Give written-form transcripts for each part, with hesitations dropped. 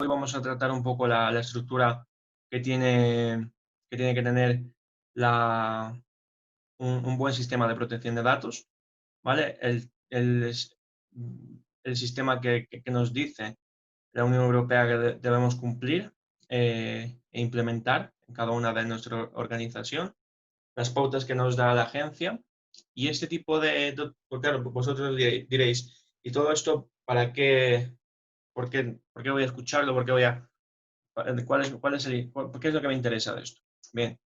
Hoy vamos a tratar un poco la estructura que tiene que tener la un buen sistema de protección de datos, ¿vale? El sistema que nos dice la Unión Europea que debemos cumplir, e implementar en cada una de nuestra organización, las pautas que nos da la agencia y este tipo pues claro, vosotros diréis, ¿y todo esto para qué? ¿Por qué voy a escucharlo? ¿Por qué voy a qué es lo que me interesa de esto? Bien,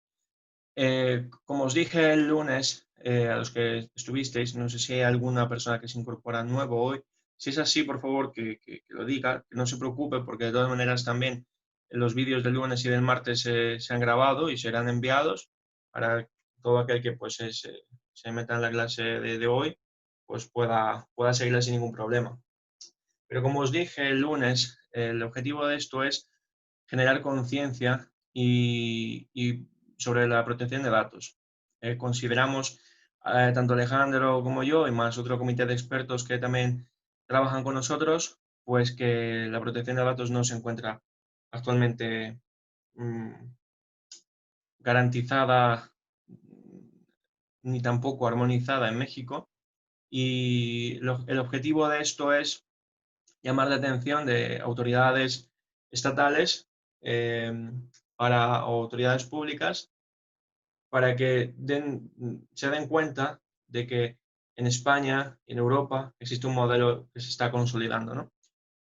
como os dije el lunes, a los que estuvisteis, no sé si hay alguna persona que se incorpora nuevo hoy. Si es así, por favor, que lo diga, que no se preocupe, porque de todas maneras también los vídeos del lunes y del martes se han grabado y serán enviados para todo aquel que pues se meta en la clase de hoy, pues pueda seguirla sin ningún problema. Pero como os dije el lunes, el objetivo de esto es generar conciencia y sobre la protección de datos. Consideramos, tanto Alejandro como yo, y más otro comité de expertos que también trabajan con nosotros, pues que la protección de datos no se encuentra actualmente mm, garantizada ni tampoco armonizada en México. Y el objetivo de esto es llamar la atención de autoridades estatales, eh, para, o autoridades públicas para que se den cuenta de que en España y en Europa existe un modelo que se está consolidando, ¿no?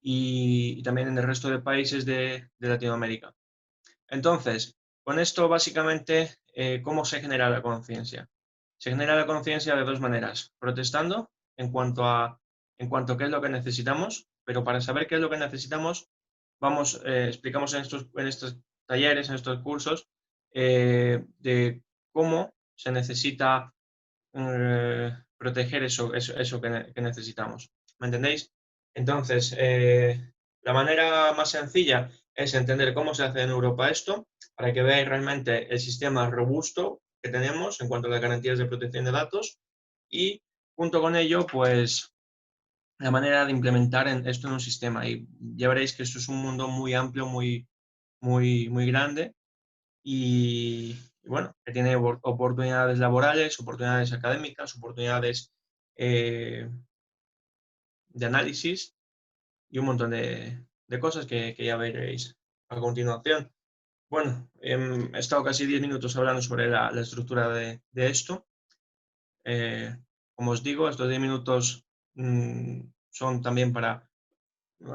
Y también en el resto de países de Latinoamérica. Entonces, con esto básicamente, ¿cómo se genera la conciencia? Se genera la conciencia de dos maneras, protestando en cuanto a qué es lo que necesitamos, pero para saber qué es lo que necesitamos, explicamos en estos talleres, en estos cursos, de cómo se necesita proteger eso que necesitamos. ¿Me entendéis? Entonces, la manera más sencilla es entender cómo se hace en Europa esto, para que veáis realmente el sistema robusto que tenemos en cuanto a las garantías de protección de datos y junto con ello, pues la manera de implementar esto en un sistema. Y ya veréis que esto es un mundo muy amplio, muy grande y bueno, que tiene oportunidades laborales, oportunidades académicas, oportunidades eh, de análisis y un montón de cosas que ya veréis a continuación. Bueno, he estado casi 10 minutos hablando sobre la estructura de esto. Eh, Como os digo, estos 10 minutos son también para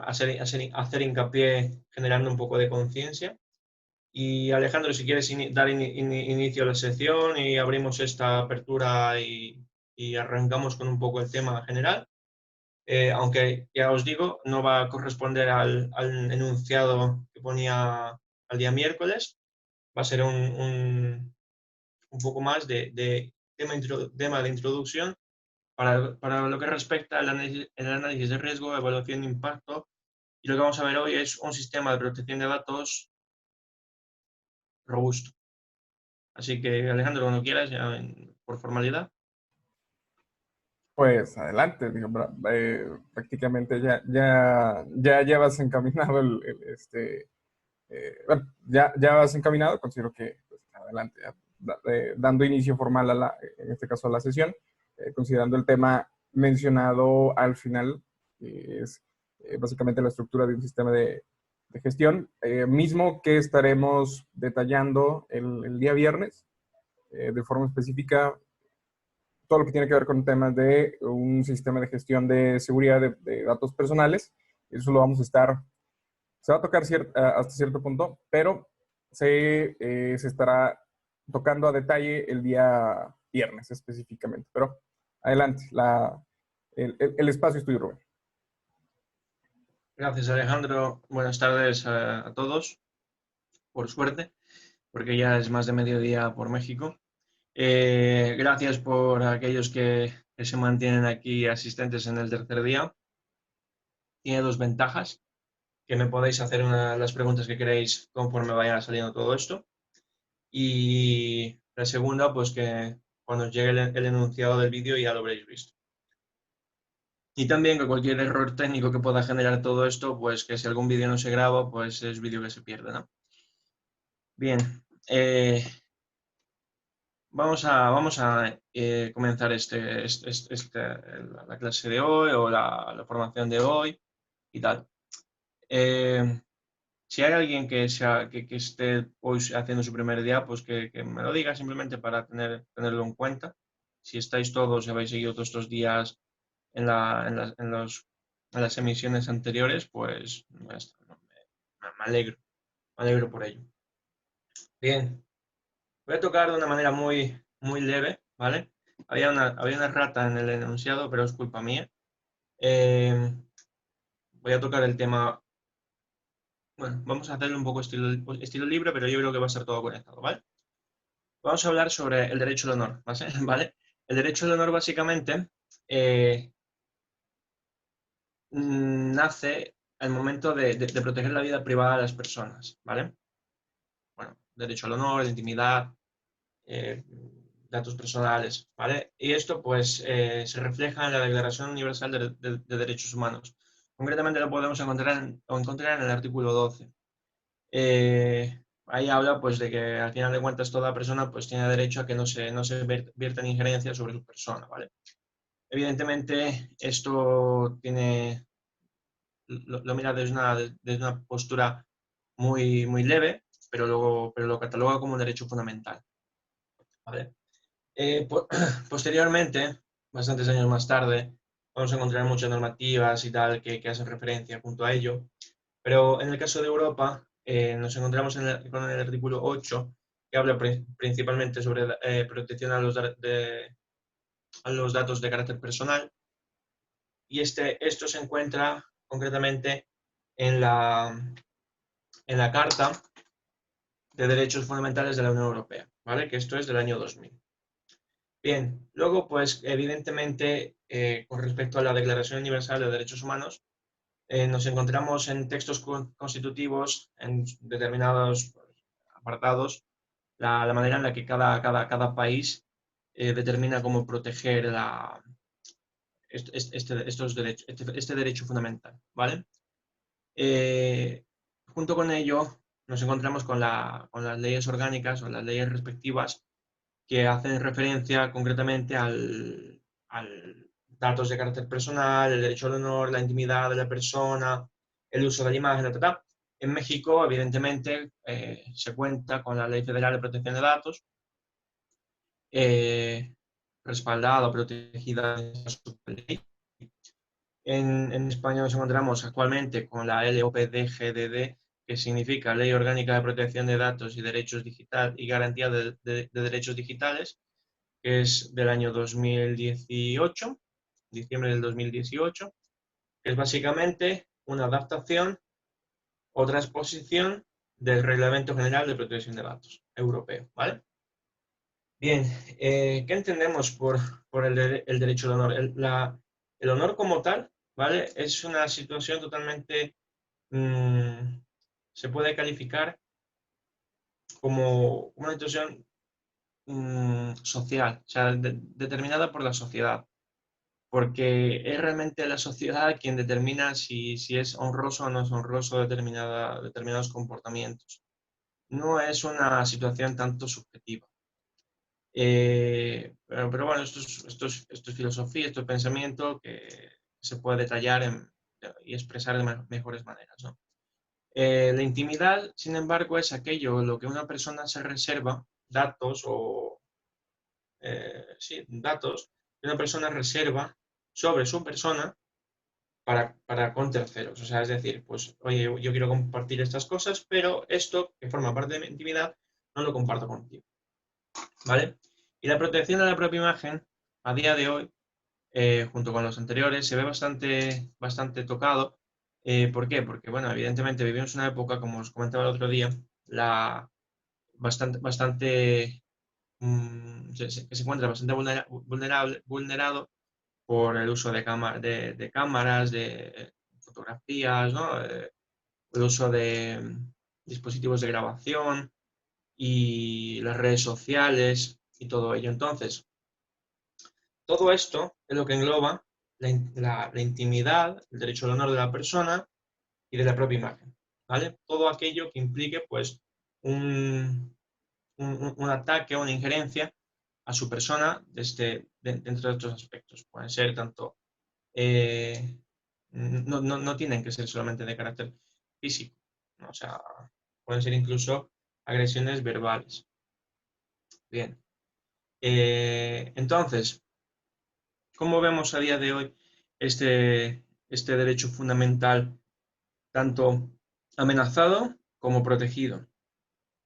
hacer hincapié generando un poco de conciencia. Y Alejandro, si quieres dar inicio a la sección y abrimos esta apertura y arrancamos con un poco el tema general, aunque ya os digo, no va a corresponder al enunciado que ponía al día miércoles, va a ser un poco más de tema de introducción para lo que respecta al el análisis de riesgo, evaluación de impacto, y lo que vamos a ver hoy es un sistema de protección de datos robusto. Así que, Alejandro, cuando quieras, ya por formalidad. Pues adelante, digo, prácticamente ya llevas encaminado bueno, ya vas encaminado, considero que pues, adelante, ya, dando inicio formal en este caso a la sesión, considerando el tema mencionado al final, que es básicamente la estructura de un sistema de gestión, mismo que estaremos detallando el día viernes, de forma específica todo lo que tiene que ver con temas de un sistema de gestión de seguridad de datos personales. Eso lo vamos a estar, se va a tocar hasta cierto punto, pero se estará tocando a detalle el día viernes específicamente. Pero adelante, el espacio es tuyo, Rubén. Gracias, Alejandro. Buenas tardes a todos, por suerte, porque ya es más de mediodía por México. Gracias por aquellos que se mantienen aquí asistentes en el tercer día. Tiene dos ventajas, que me podéis hacer las preguntas que queréis conforme vaya saliendo todo esto. Y la segunda, pues que cuando os llegue el enunciado del vídeo ya lo habréis visto. Y también que cualquier error técnico que pueda generar todo esto, pues que si algún vídeo no se graba, pues es vídeo que se pierde, ¿no? Bien, vamos a comenzar la clase de hoy o la formación de hoy y tal. Si hay alguien que esté hoy haciendo su primer día, pues que me lo diga simplemente para tenerlo en cuenta. Si estáis todos y habéis seguido todos estos días en las emisiones anteriores, pues ya está, ¿no? Me alegro por ello. Bien, voy a tocar de una manera muy, muy leve, ¿vale? Había una rata en el enunciado, pero es culpa mía. Voy a tocar el tema. Bueno, vamos a hacerlo un poco estilo libre, pero yo creo que va a estar todo conectado, ¿vale? Vamos a hablar sobre el derecho al honor, ¿vale? El derecho al honor básicamente eh, nace al momento de proteger la vida privada de las personas, ¿vale? Bueno, derecho al honor, la intimidad, eh, datos personales, ¿vale? Y esto pues se refleja en la Declaración Universal de Derechos Humanos. Concretamente lo podemos encontrar en el artículo 12. Ahí habla pues de que al final de cuentas toda persona pues tiene derecho a que no se viertan injerencias sobre su persona, ¿vale? Evidentemente esto lo mira desde una postura muy, muy leve, pero lo cataloga como un derecho fundamental, ¿vale? Posteriormente, bastantes años más tarde, vamos a encontrar muchas normativas y tal que hacen referencia junto a ello, pero en el caso de Europa nos encontramos con el artículo 8, que habla principalmente sobre protección a los datos de carácter personal, y esto se encuentra concretamente en la Carta de Derechos Fundamentales de la Unión Europea, ¿vale? Que esto es del año 2000. Bien, luego, pues, evidentemente, con respecto a la Declaración Universal de Derechos Humanos, nos encontramos en textos constitutivos, en determinados apartados, la manera en la que cada país determina cómo proteger estos derechos, este derecho fundamental, ¿vale? Junto con ello, nos encontramos con las leyes orgánicas o las leyes respectivas que hacen referencia concretamente al datos de carácter personal, el derecho al honor, la intimidad de la persona, el uso de la imagen, etc. En México, evidentemente, se cuenta con la Ley Federal de Protección de Datos, respaldada o protegida en su ley. En España nos encontramos actualmente con la LOPDGDD, que significa Ley Orgánica de Protección de Datos y Derechos Digital y Garantía de Derechos Digitales, que es del año 2018, diciembre del 2018, que es básicamente una adaptación o transposición del Reglamento General de Protección de Datos europeo, ¿vale? Bien, ¿qué entendemos por el derecho al honor? El honor como tal, ¿vale? Es una situación totalmente, mm, se puede calificar como una situación social, o sea, determinada por la sociedad, porque es realmente la sociedad quien determina si es honroso o no es honroso determinados comportamientos. No es una situación tanto subjetiva. Pero bueno, esto es filosofía, esto es pensamiento que se puede detallar y expresar de mejores maneras, ¿no? La intimidad, sin embargo, es aquello lo que una persona se reserva, datos sí, datos que una persona reserva sobre su persona con terceros. O sea, es decir, pues, oye, yo quiero compartir estas cosas, pero esto, que forma parte de mi intimidad, no lo comparto contigo, ¿vale? Y la protección de la propia imagen, a día de hoy, junto con los anteriores, se ve bastante, bastante tocado. ¿Por qué? Porque, bueno, evidentemente vivimos una época, como os comentaba el otro día, bastante que se encuentra bastante vulnerado por el uso de cámaras, de fotografías, ¿no? El uso de dispositivos de grabación y las redes sociales y todo ello. Entonces, todo esto es lo que engloba la intimidad, el derecho al honor de la persona y de la propia imagen, ¿vale? Todo aquello que implique, pues, un ataque o una injerencia a su persona dentro de otros aspectos. Pueden ser tanto, no tienen que ser solamente de carácter físico, ¿no? O sea, pueden ser incluso agresiones verbales. Bien. Entonces, ¿cómo vemos a día de hoy este derecho fundamental tanto amenazado como protegido?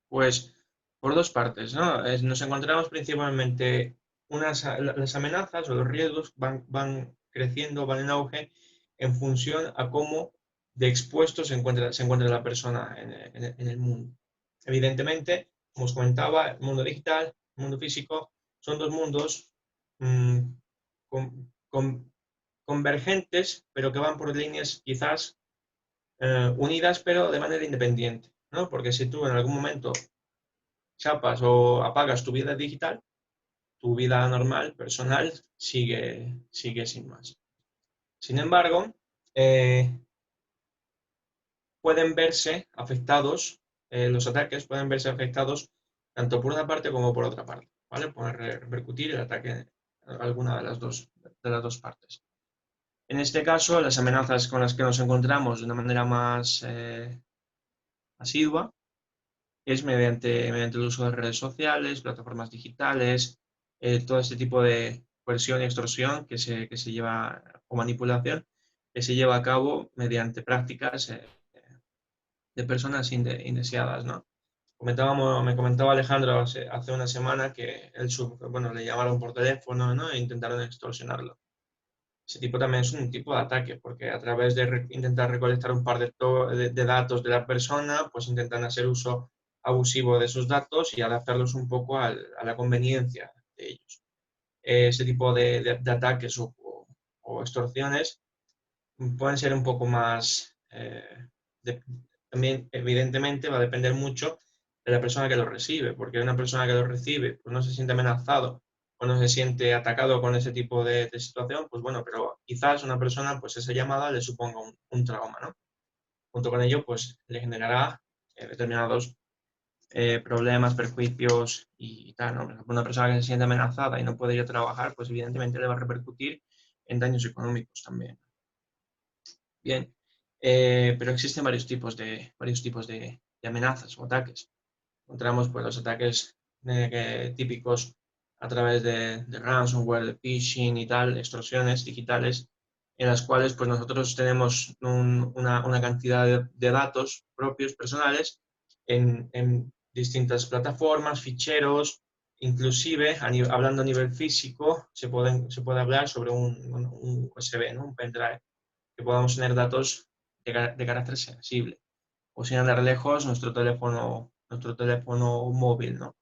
Pues por dos partes, ¿no? Nos encontramos principalmente las amenazas o los riesgos van creciendo, van en auge en función a cómo de expuesto se encuentra la persona en el mundo. Evidentemente, como os comentaba, el mundo digital, el mundo físico, son dos mundos mm, convergentes, pero que van por líneas quizás unidas, pero de manera independiente, ¿no? Porque si tú en algún momento chapas o apagas tu vida digital, tu vida normal, personal, sigue sin más. Sin embargo, pueden verse afectados, los ataques pueden verse afectados tanto por una parte como por otra parte, ¿vale? Puede repercutir el ataque en alguna de las dos partes. En este caso, las amenazas con las que nos encontramos de una manera más asidua es mediante el uso de redes sociales, plataformas digitales, todo este tipo de coerción y extorsión que se lleva, o manipulación, que se lleva a cabo mediante prácticas de personas indeseadas, ¿no? Me comentaba Alejandro hace una semana que bueno, le llamaron por teléfono, ¿no? E intentaron extorsionarlo. Ese tipo también es un tipo de ataque, porque a través de intentar recolectar un par de datos de la persona, pues intentan hacer uso abusivo de esos datos y adaptarlos un poco a la conveniencia de ellos. Ese tipo de ataques o extorsiones pueden ser un poco más, también evidentemente va a depender mucho de la persona que lo recibe, porque una persona que lo recibe pues no se siente amenazado o no se siente atacado con ese tipo de situación, pues bueno, pero quizás una persona, pues esa llamada le suponga un trauma, ¿no? Junto con ello, pues le generará determinados problemas, perjuicios y tal, ¿no? Por ejemplo, una persona que se siente amenazada y no puede ir a trabajar, pues evidentemente le va a repercutir en daños económicos también. Bien, pero existen varios tipos de amenazas o ataques. Encontramos pues, los ataques típicos a través de ransomware, de phishing y tal, extorsiones digitales, en las cuales pues, nosotros tenemos una cantidad de datos propios, personales, en distintas plataformas, ficheros, inclusive hablando a nivel físico, se puede hablar sobre un USB, ¿no? Un pendrive, que podamos tener datos de carácter sensible. O sin andar lejos, nuestro teléfono móvil, ¿no?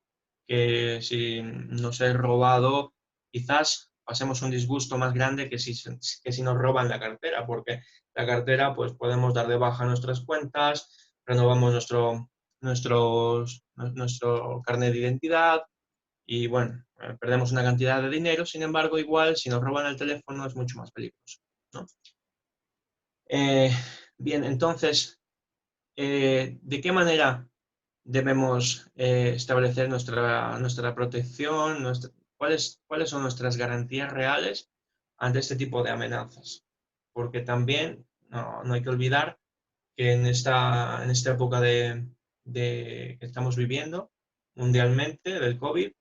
Que si nos es robado, quizás pasemos un disgusto más grande que si nos roban la cartera, porque la cartera, pues podemos dar de baja nuestras cuentas, renovamos nuestro carnet de identidad y, bueno, perdemos una cantidad de dinero. Sin embargo, igual, si nos roban el teléfono es mucho más peligroso, ¿no? Eh, bien, entonces, ¿de qué manera debemos establecer nuestra protección? ¿Cuáles son nuestras garantías reales ante este tipo de amenazas? Porque también no hay que olvidar que en esta época que estamos viviendo mundialmente del COVID,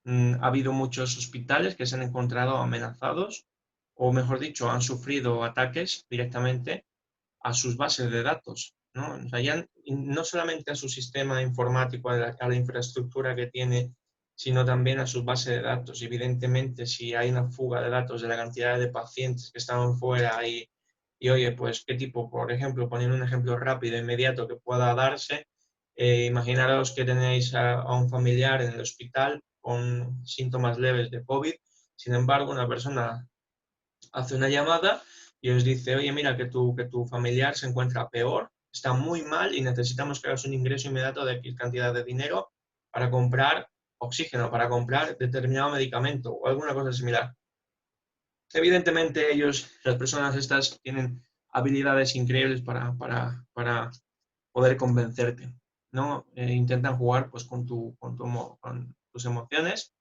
ha habido muchos hospitales que se han encontrado amenazados, o mejor dicho, han sufrido ataques directamente a sus bases de datos, ¿no? O sea, ya no solamente a su sistema informático, a la infraestructura que tiene, sino también a sus bases de datos. Y evidentemente, si hay una fuga de datos de la cantidad de pacientes que estaban fuera y oye, pues qué tipo, por ejemplo, poniendo un ejemplo rápido, inmediato que pueda darse, imaginaros que tenéis a un familiar en el hospital con síntomas leves de COVID, sin embargo, una persona hace una llamada y os dice, oye, mira, que tu familiar se encuentra peor, está muy mal y necesitamos que hagas un ingreso inmediato de X cantidad de dinero para comprar oxígeno, para comprar determinado medicamento o alguna cosa similar. Evidentemente las personas estas tienen habilidades increíbles para poder convencerte, ¿no? Intentan jugar pues, con tus emociones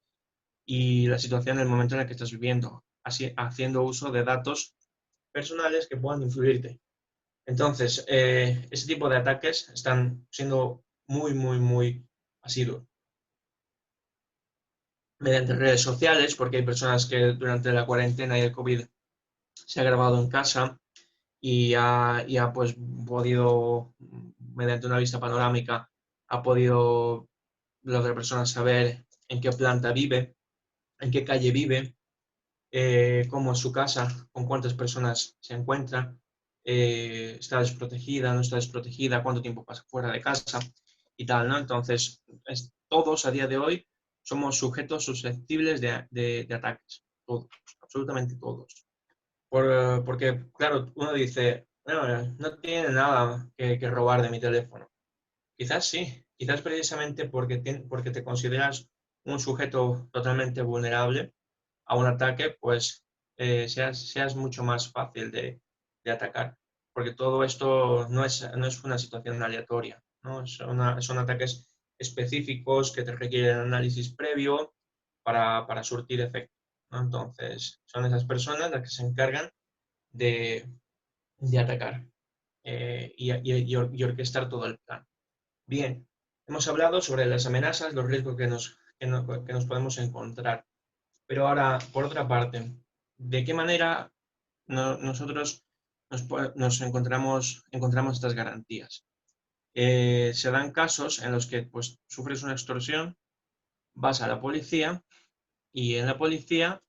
y la situación en el momento en el que estás viviendo, así, haciendo uso de datos personales que puedan influirte. Entonces, ese tipo de ataques están siendo muy asiduos. Mediante redes sociales, porque hay personas que durante la cuarentena y el COVID se ha grabado en casa y ha pues, podido, mediante una vista panorámica, ha podido la otra persona saber en qué planta vive, en qué calle vive, cómo es su casa, con cuántas personas se encuentra, está desprotegida, no está desprotegida, cuánto tiempo pasa fuera de casa y tal, ¿no? Entonces, todos a día de hoy somos sujetos susceptibles de ataques, todos, absolutamente todos. Porque, claro, uno dice, bueno, no tiene nada que robar de mi teléfono. Quizás sí, quizás precisamente porque te consideras un sujeto totalmente vulnerable a un ataque, pues seas mucho más fácil de atacar. Porque todo esto no es una situación aleatoria, ¿no? Son ataques específicos que te requieren análisis previo para surtir efecto, ¿no? Entonces, son esas personas las que se encargan de, de atacar y orquestar todo el plan. Bien, hemos hablado sobre las amenazas, los riesgos que nos podemos encontrar. Pero ahora, por otra parte, ¿de qué manera nosotros nos encontramos estas garantías? Se dan casos en los que pues, sufres una extorsión, vas a la policía y en la policía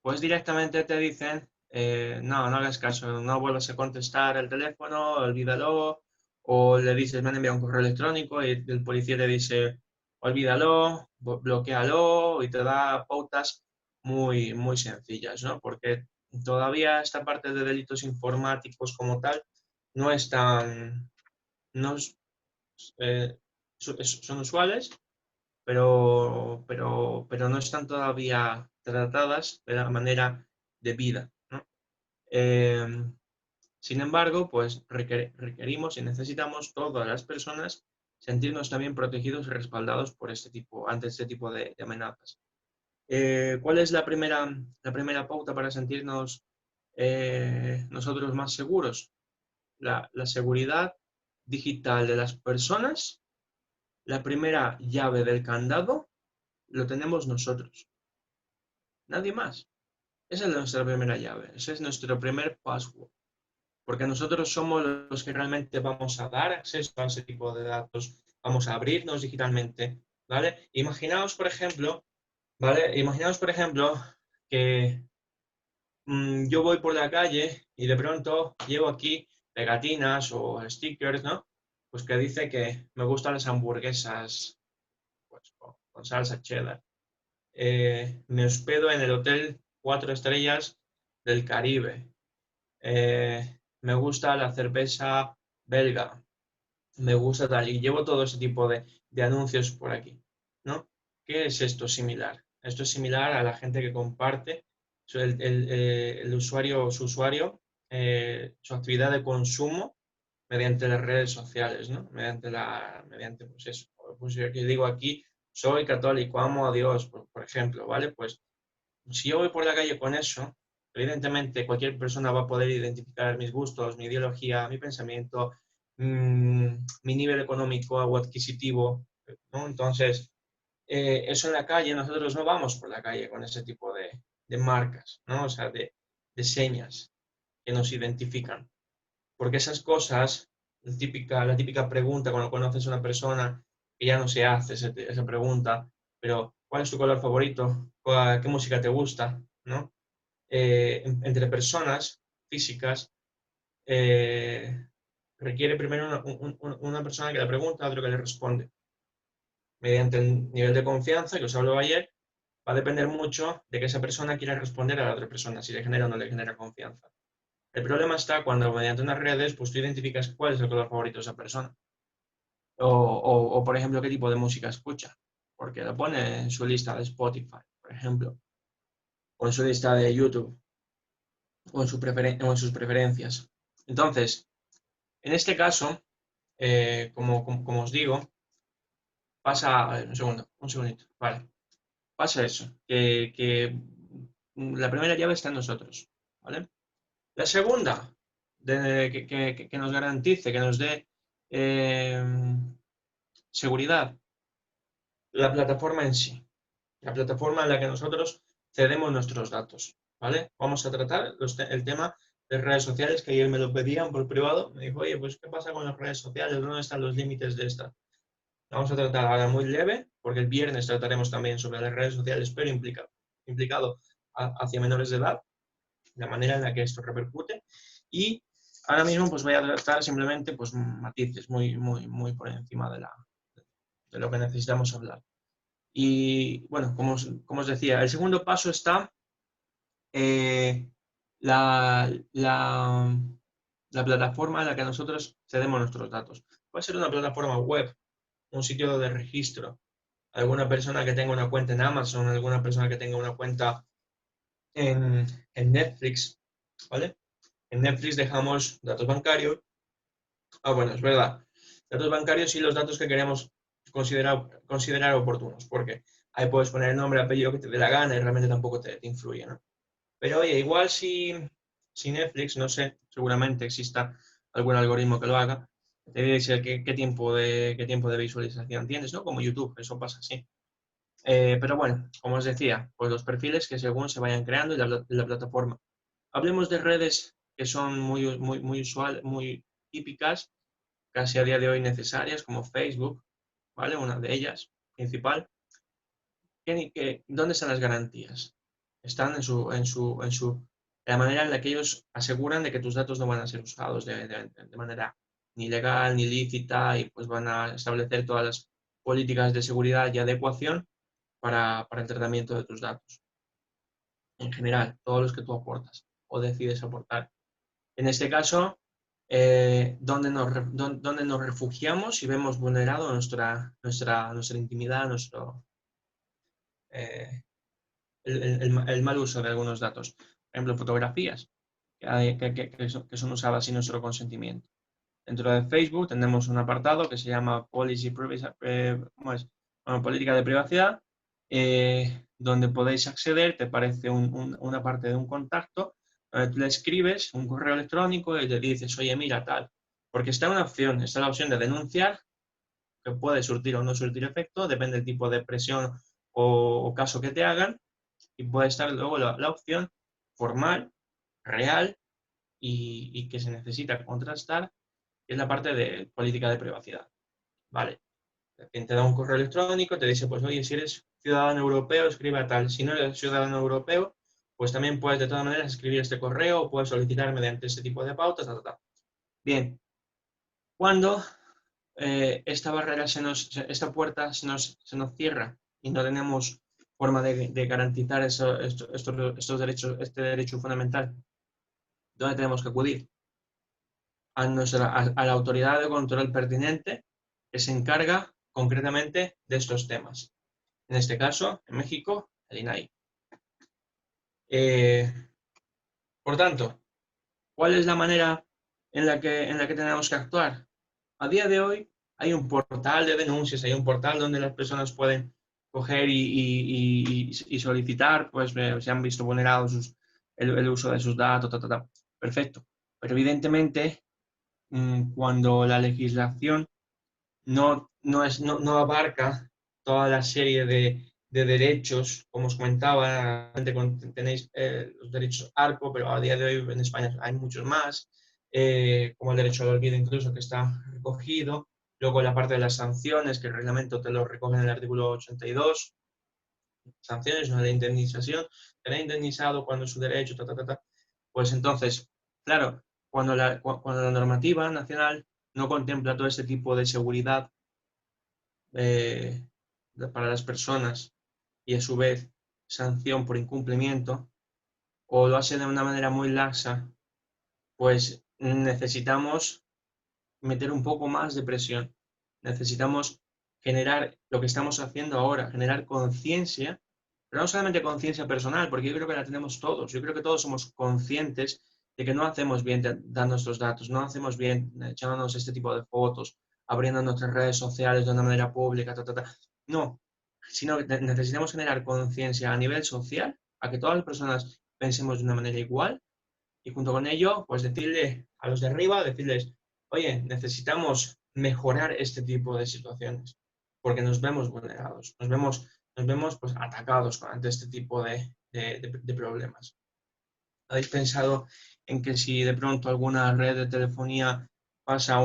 pues directamente te dicen, no hagas caso, no vuelvas a contestar el teléfono, olvídalo, o le dices, me han enviado un correo electrónico y el policía te dice, olvídalo, bloquéalo y te da pautas muy sencillas, ¿no? Porque todavía esta parte de delitos informáticos como tal no están, no, son usuales, pero no están todavía tratadas de la manera debida, ¿no? Eh, Sin embargo, pues requerimos y necesitamos todas las personas sentirnos también protegidos y respaldados ante este tipo de amenazas. ¿Cuál es la primera pauta para sentirnos nosotros más seguros? La seguridad digital de las personas, la primera llave del candado, lo tenemos nosotros, nadie más. Esa es nuestra primera llave, ese es nuestro primer password, porque nosotros somos los que realmente vamos a dar acceso a ese tipo de datos, vamos a abrirnos digitalmente, ¿vale? Imaginaos, por ejemplo, que yo voy por la calle y de pronto llevo aquí pegatinas o stickers, ¿no? Pues que dice que me gustan las hamburguesas pues, con salsa cheddar. Me hospedo en el hotel 4 estrellas del Caribe. Me gusta la cerveza belga. Me gusta tal. Y llevo todo ese tipo de anuncios por aquí, ¿no? ¿Qué es esto similar? Esto es similar a la gente que comparte el usuario, su actividad de consumo mediante las redes sociales, ¿no? Mediante pues eso. Pues yo que digo aquí, soy católico, amo a Dios, por ejemplo, ¿vale? Pues si yo voy por la calle con eso, evidentemente cualquier persona va a poder identificar mis gustos, mi ideología, mi pensamiento, mi nivel económico o adquisitivo, ¿no? Entonces, eso en la calle, nosotros no vamos por la calle con ese tipo de marcas, ¿no? O sea, de señas que nos identifican. Porque esas cosas, la típica pregunta cuando conoces a una persona, que ya no se hace esa pregunta, pero ¿cuál es tu color favorito? ¿Qué música te gusta? ¿No? Entre personas físicas, eh, requiere primero una persona que le pregunta, otro que le responde. Mediante el nivel de confianza que os hablaba ayer, va a depender mucho de que esa persona quiera responder a la otra persona, si le genera o no le genera confianza. El problema está cuando mediante unas redes, pues tú identificas cuál es el color favorito de esa persona. O, por ejemplo, qué tipo de música escucha. Porque lo pone en su lista de Spotify, por ejemplo. O en su lista de YouTube. o en sus preferencias. Entonces, en este caso, como os digo, pasa, a ver, un segundito, vale, pasa eso, que la primera llave está en nosotros, ¿vale? La segunda, que nos garantice, que nos dé eh, seguridad, la plataforma en sí, la plataforma en la que nosotros cedemos nuestros datos, ¿vale? Vamos a tratar el tema de redes sociales, que ayer me lo pedían por privado, me dijo, oye, pues, ¿qué pasa con las redes sociales? ¿Dónde están los límites de esta? Vamos a tratar ahora muy leve, porque el viernes trataremos también sobre las redes sociales, pero implicado hacia menores de edad, la manera en la que esto repercute. Y ahora mismo pues voy a tratar simplemente pues, matices muy por encima de lo que necesitamos hablar. Y bueno, como os decía, el segundo paso está eh, la, la, la plataforma en la que nosotros cedemos nuestros datos. Puede ser una plataforma web, un sitio de registro, alguna persona que tenga una cuenta en Amazon, alguna persona que tenga una cuenta en Netflix, ¿vale? En Netflix dejamos datos bancarios. Ah, bueno, es verdad. Datos bancarios y los datos que queremos considerar oportunos, porque ahí puedes poner el nombre, apellido que te dé la gana y realmente tampoco te influye, ¿no? Pero oye, igual si Netflix, no sé, seguramente exista algún algoritmo que lo haga, te dice qué tiempo de visualización tienes, ¿no? Como YouTube, eso pasa así. Pero bueno, como os decía, pues los perfiles que según se vayan creando y la plataforma. Hablemos de redes que son muy típicas, casi a día de hoy necesarias, como Facebook, ¿vale? Una de ellas, principal. ¿Dónde están las garantías? Están la manera en la que ellos aseguran de que tus datos no van a ser usados de manera ni legal ni lícita y pues van a establecer todas las políticas de seguridad y adecuación para el tratamiento de tus datos. En general, todos los que tú aportas o decides aportar. En este caso, ¿dónde nos refugiamos si vemos vulnerado nuestra intimidad, eh, el mal uso de algunos datos? Por ejemplo, fotografías que son usadas sin nuestro consentimiento. Dentro de Facebook tenemos un apartado que se llama Bueno, política de privacidad, donde podéis acceder, te aparece una parte de un contacto, donde tú le escribes un correo electrónico y le dices, oye, mira, tal, porque está la opción de denunciar, que puede surtir o no surtir efecto, depende del tipo de presión o caso que te hagan, y puede estar luego la opción formal, real y que se necesita contrastar, que es la parte de política de privacidad. Vale, quien te da un correo electrónico, te dice, pues oye, si eres ciudadano europeo, escribe a tal. Si no eres ciudadano europeo, pues también puedes de todas maneras escribir este correo o puedes solicitar mediante este tipo de pautas, Bien, cuando esta puerta se nos cierra y no tenemos forma de garantizar estos derechos, este derecho fundamental, ¿dónde tenemos que acudir? A la autoridad de control pertinente que se encarga concretamente de estos temas. En este caso, en México, el INAI. Eh, por tanto, ¿cuál es la manera en la que tenemos que actuar? A día de hoy hay un portal de denuncias, hay un portal donde las personas pueden coger y solicitar, pues se han visto vulnerados el uso de sus datos, Perfecto. Pero evidentemente, cuando la legislación no abarca toda la serie de derechos, como os comentaba, tenéis los derechos ARCO, pero a día de hoy en España hay muchos más, como el derecho al olvido incluso que está recogido, luego la parte de las sanciones, que el reglamento te lo recoge en el artículo 82, sanciones, no de indemnización, será indemnizado cuando su derecho, Pues entonces, claro, cuando la normativa nacional no contempla todo este tipo de seguridad eh, para las personas y a su vez sanción por incumplimiento, o lo hace de una manera muy laxa, pues necesitamos meter un poco más de presión. Necesitamos generar lo que estamos haciendo ahora, generar conciencia Pero no solamente conciencia personal, porque yo creo que la tenemos todos. Yo creo que todos somos conscientes de que no hacemos bien dando estos datos, no hacemos bien echándonos este tipo de fotos, abriendo nuestras redes sociales de una manera pública, No, sino que necesitamos generar conciencia a nivel social, a que todas las personas pensemos de una manera igual y junto con ello, pues decirle a los de arriba, decirles, oye, necesitamos mejorar este tipo de situaciones, porque nos vemos vulnerados, nos vemos pues, atacados ante este tipo de problemas. ¿Habéis pensado en que si de pronto alguna red de telefonía pasa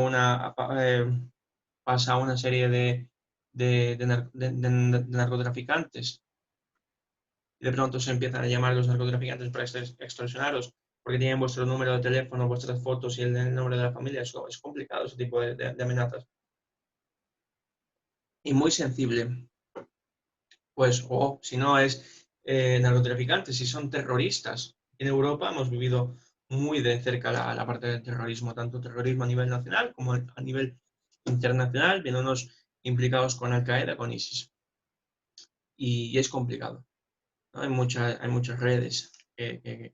pasa una serie de narcotraficantes y de pronto se empiezan a llamar los narcotraficantes para extorsionaros porque tienen vuestro número de teléfono, vuestras fotos y el nombre de la familia? Eso es complicado, ese tipo de amenazas. Y muy sensible, pues, o si no es narcotraficantes, si son terroristas. En Europa hemos vivido muy de cerca la parte del terrorismo, tanto terrorismo a nivel nacional como a nivel internacional, viéndonos implicados con Al-Qaeda, con ISIS. Y es complicado, ¿no? Hay muchas redes que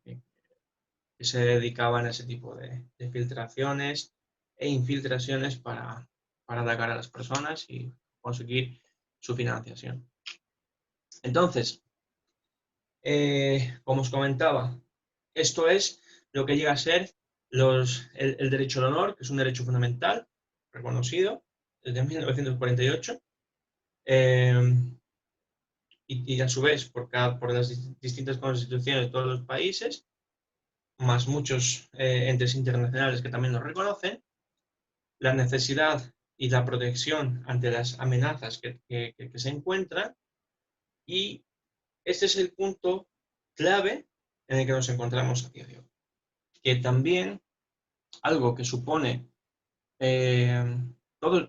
se dedicaban a ese tipo de filtraciones e infiltraciones para atacar a las personas y conseguir su financiación. Entonces, como os comentaba, esto es lo que llega a ser el derecho al honor, que es un derecho fundamental reconocido desde 1948, y a su vez por las distintas constituciones de todos los países, más muchos entes internacionales que también lo reconocen, la necesidad y la protección ante las amenazas que se encuentran, y este es el punto clave en el que nos encontramos a día de hoy. Que también algo que supone,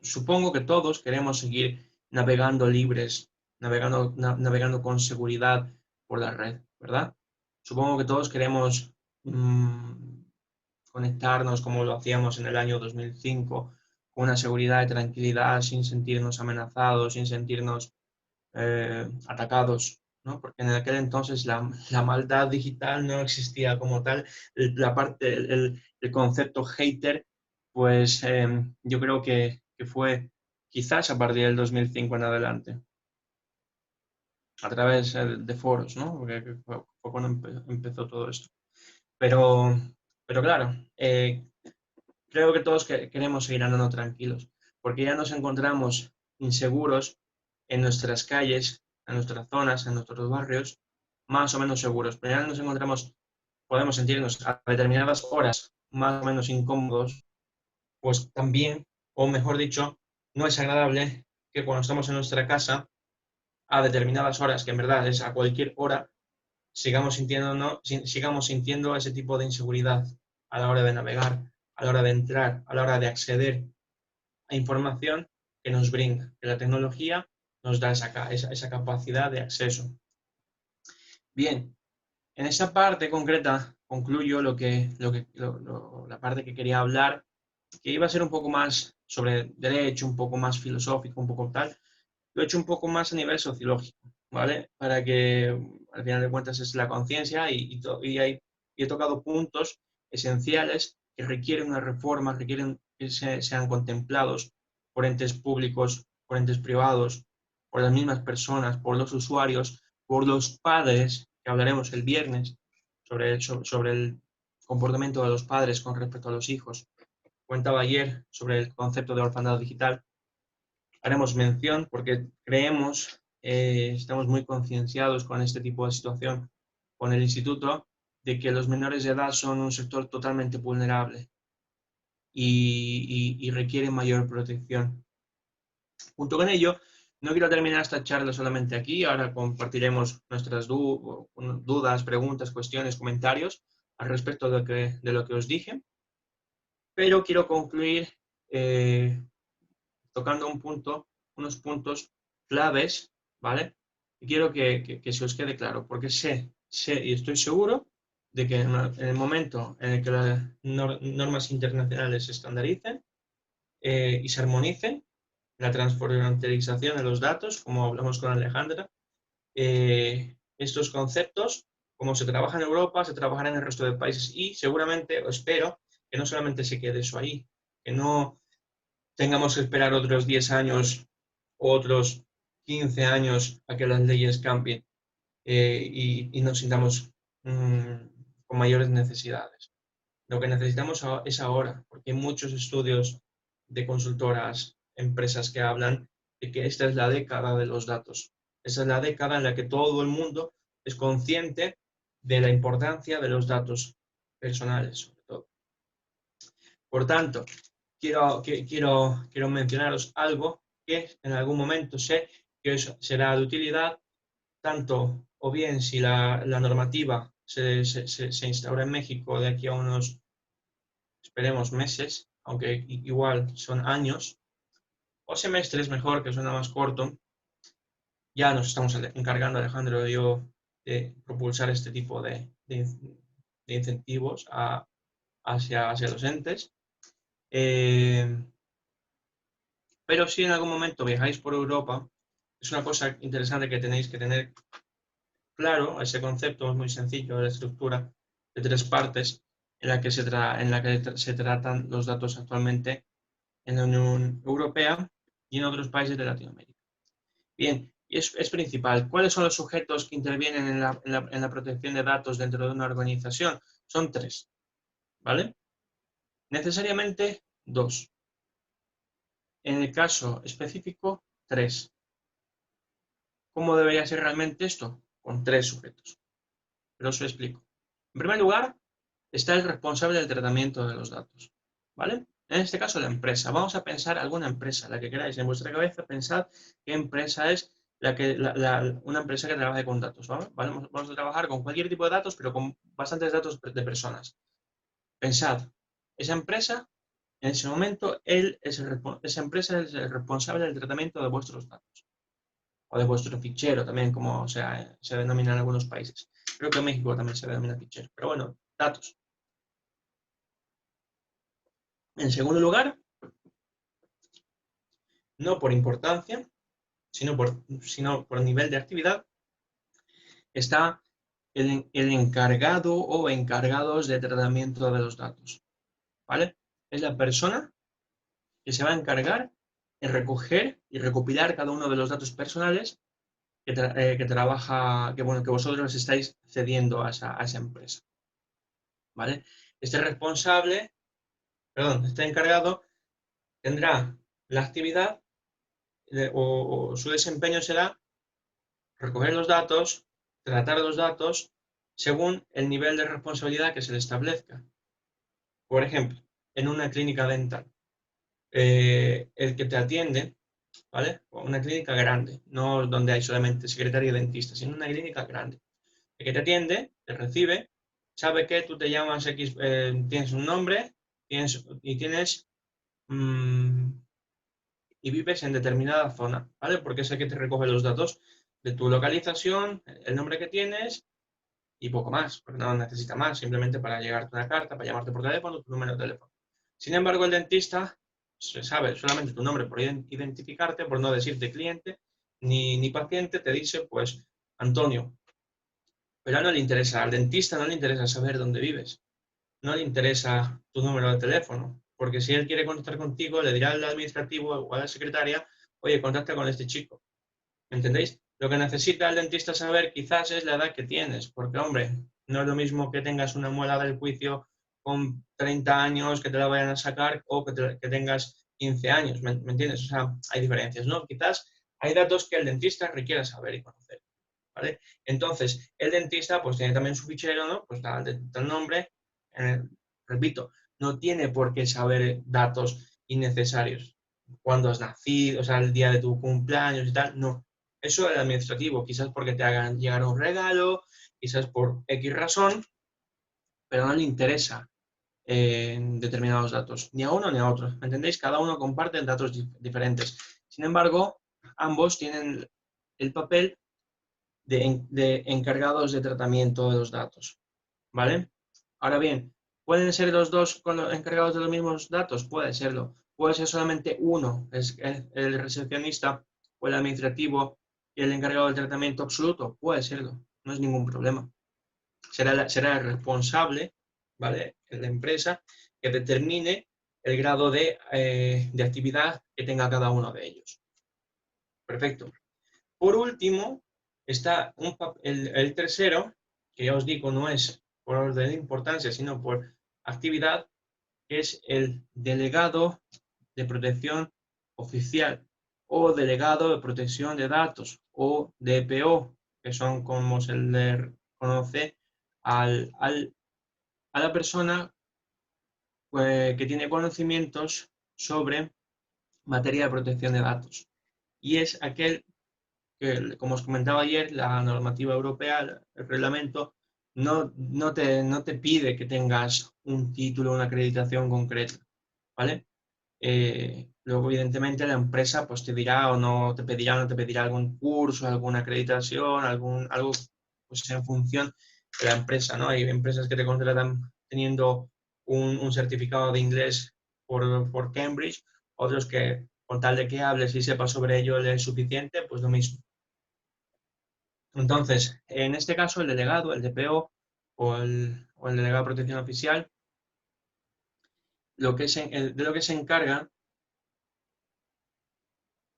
supongo que todos queremos seguir navegando libres, navegando con seguridad por la red, ¿verdad? Supongo que todos queremos conectarnos como lo hacíamos en el año 2005, con una seguridad y tranquilidad, sin sentirnos amenazados, sin sentirnos atacados, ¿no? Porque en aquel entonces la maldad digital no existía como tal. El concepto hater, pues yo creo que fue quizás a partir del 2005 en adelante, a través de foros, ¿no? Porque fue cuando empezó todo esto. Pero, pero claro, creo que todos queremos seguir andando tranquilos, porque ya nos encontramos inseguros en nuestras calles, en nuestras zonas, en nuestros barrios, más o menos seguros. Pero ya nos encontramos, podemos sentirnos a determinadas horas más o menos incómodos, pues también, o mejor dicho, no es agradable que cuando estamos en nuestra casa, a determinadas horas, que en verdad es a cualquier hora, sigamos sintiendo ese tipo de inseguridad a la hora de navegar, a la hora de entrar, a la hora de acceder a información que nos brinda, que la tecnología nos da esa capacidad de acceso. Bien, en esa parte concreta concluyo la parte que quería hablar, que iba a ser un poco más sobre derecho, un poco más filosófico, un poco tal. Lo he hecho un poco más a nivel sociológico, ¿vale? Para que al final de cuentas es la conciencia y he tocado puntos esenciales que requieren una reforma, requieren que sean contemplados por entes públicos, por entes privados, por las mismas personas, por los usuarios, por los padres, que hablaremos el viernes sobre el comportamiento de los padres con respecto a los hijos. Comentaba ayer sobre el concepto de orfandad digital. Haremos mención porque creemos, estamos muy concienciados con este tipo de situación, con el instituto, de que los menores de edad son un sector totalmente vulnerable y requieren mayor protección. Junto con ello, no quiero terminar esta charla solamente aquí, ahora compartiremos nuestras dudas, preguntas, cuestiones, comentarios al respecto de lo que os dije, pero quiero concluir tocando unos puntos claves, ¿vale? Y quiero que se os quede claro, porque sé y estoy seguro de que en el momento en el que las normas internacionales se estandaricen y se armonicen, la transfronterización de los datos, como hablamos con Alejandra, estos conceptos, como se trabaja en Europa, se trabajará en el resto de países y seguramente, o espero, que no solamente se quede eso ahí, que no tengamos que esperar otros 10 años o otros 15 años a que las leyes cambien y nos sintamos con mayores necesidades. Lo que necesitamos es ahora, porque hay muchos estudios de consultoras, empresas que hablan de que esta es la década de los datos. Esa es la década en la que todo el mundo es consciente de la importancia de los datos personales, sobre todo. Por tanto, quiero mencionaros algo que en algún momento sé que será de utilidad, tanto o bien si la normativa se instaura en México de aquí a unos, esperemos, meses, aunque igual son años, o semestres mejor, que suena más corto. Ya nos estamos encargando, Alejandro y yo, de propulsar este tipo de incentivos hacia los entes. Pero si en algún momento viajáis por Europa, es una cosa interesante que tenéis que tener claro. Ese concepto es muy sencillo, de la estructura de 3 partes en la que se tratan los datos actualmente en la Unión Europea y en otros países de Latinoamérica. Bien, y es principal. ¿Cuáles son los sujetos que intervienen en la protección de datos dentro de una organización? Son 3, ¿vale? Necesariamente 2. En el caso específico, 3. ¿Cómo debería ser realmente esto? Con 3 sujetos. Pero os lo explico. En primer lugar, está el responsable del tratamiento de los datos, ¿vale? En este caso, la empresa. Vamos a pensar alguna empresa, la que queráis. En vuestra cabeza pensad qué empresa es una empresa que trabaje con datos, ¿vale? Vamos a trabajar con cualquier tipo de datos, pero con bastantes datos de personas. Pensad, esa empresa, en ese momento, esa empresa es el responsable del tratamiento de vuestros datos. O de vuestro fichero también, como se denomina en algunos países. Creo que en México también se denomina fichero. Pero bueno, datos. En segundo lugar, no por importancia, sino por nivel de actividad, está el encargado o encargados de tratamiento de los datos, ¿vale? Es la persona que se va a encargar de recoger y recopilar cada uno de los datos personales que vosotros estáis cediendo a esa empresa, ¿vale? Este encargado tendrá la actividad o su desempeño será recoger los datos, tratar los datos según el nivel de responsabilidad que se le establezca. Por ejemplo, en una clínica dental, el que te atiende, ¿vale? Una clínica grande, no donde hay solamente secretario y dentista, sino una clínica grande. El que te atiende, te recibe, sabe que tú te llamas X, tienes un nombre y vives en determinada zona, ¿vale? Porque es el que te recoge los datos de tu localización, el nombre que tienes y poco más, porque no necesita más, simplemente para llegarte una carta, para llamarte por teléfono, tu número de teléfono. Sin embargo, el dentista se sabe solamente tu nombre por identificarte, por no decirte cliente ni paciente, te dice, pues, Antonio. Pero a no le interesa, al dentista no le interesa saber dónde vives, no le interesa tu número de teléfono, porque si él quiere contactar contigo, le dirá al administrativo o a la secretaria, oye, contacta con este chico. ¿Entendéis? Lo que necesita el dentista saber quizás es la edad que tienes, porque, hombre, no es lo mismo que tengas una muela del juicio con 30 años que te la vayan a sacar o que tengas 15 años, ¿me entiendes? O sea, hay diferencias, ¿no? Quizás hay datos que el dentista requiera saber y conocer, ¿vale? Entonces, el dentista pues tiene también su fichero, ¿no? Pues da el nombre, repito, no tiene por qué saber datos innecesarios. Cuándo has nacido, o sea, el día de tu cumpleaños y tal, no. Eso es administrativo, quizás porque te hagan llegar un regalo, quizás por X razón, pero no le interesa determinados datos, ni a uno ni a otro. ¿Entendéis? Cada uno comparte datos diferentes. Sin embargo, ambos tienen el papel de encargados de tratamiento de los datos, ¿vale? Ahora bien, ¿pueden ser los dos encargados de los mismos datos? Puede serlo. Puede ser solamente uno, es el recepcionista o el administrativo y el encargado del tratamiento absoluto. Puede serlo. no es ningún problema. Será el responsable, ¿vale?, en la empresa, que determine el grado de actividad que tenga cada uno de ellos. Perfecto. Por último, está el tercero, que ya os digo, no es por orden de importancia, sino por actividad, que es el delegado de protección oficial o delegado de protección de datos o DPO, que son como se le conoce a la persona que tiene conocimientos sobre materia de protección de datos. Y es aquel que, como os comentaba ayer, la normativa europea, el reglamento, no te pide que tengas un título, una acreditación concreta, ¿vale? Luego, evidentemente, la empresa pues, te dirá o no te pedirá algún curso, alguna acreditación, algo pues, en función de la empresa, ¿no? Hay empresas que te contratan teniendo un certificado de inglés por Cambridge, otros que con tal de que hables y sepas sobre ello es suficiente, pues lo mismo. Entonces, en este caso, el delegado, el DPO o el delegado de protección oficial, de lo que se encarga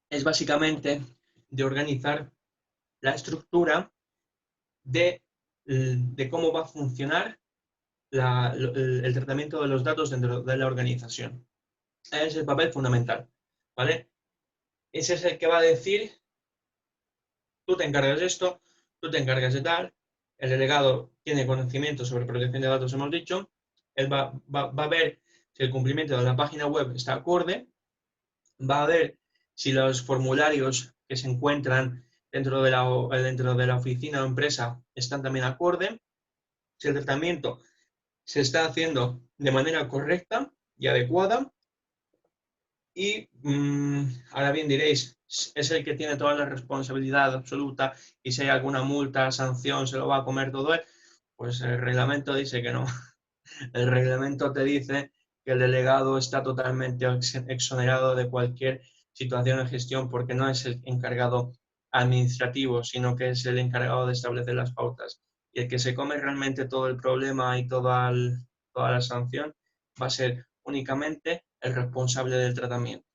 es básicamente de organizar la estructura de cómo va a funcionar el tratamiento de los datos dentro de la organización. Ese es el papel fundamental, ¿vale? Ese es el que va a decir, tú te encargas de esto, tú te encargas de tal, el delegado tiene conocimiento sobre protección de datos, hemos dicho, él va a ver si el cumplimiento de la página web está acorde, va a ver si los formularios que se encuentran dentro de la oficina o empresa están también acorde, si el tratamiento se está haciendo de manera correcta y adecuada. Y ahora bien diréis, es el que tiene toda la responsabilidad absoluta y si hay alguna multa, sanción, se lo va a comer todo él. Pues el reglamento dice que no. El reglamento te dice que el delegado está totalmente exonerado de cualquier situación de gestión porque no es el encargado administrativo, sino que es el encargado de establecer las pautas. Y el que se come realmente todo el problema y toda la sanción va a ser únicamente el responsable del tratamiento,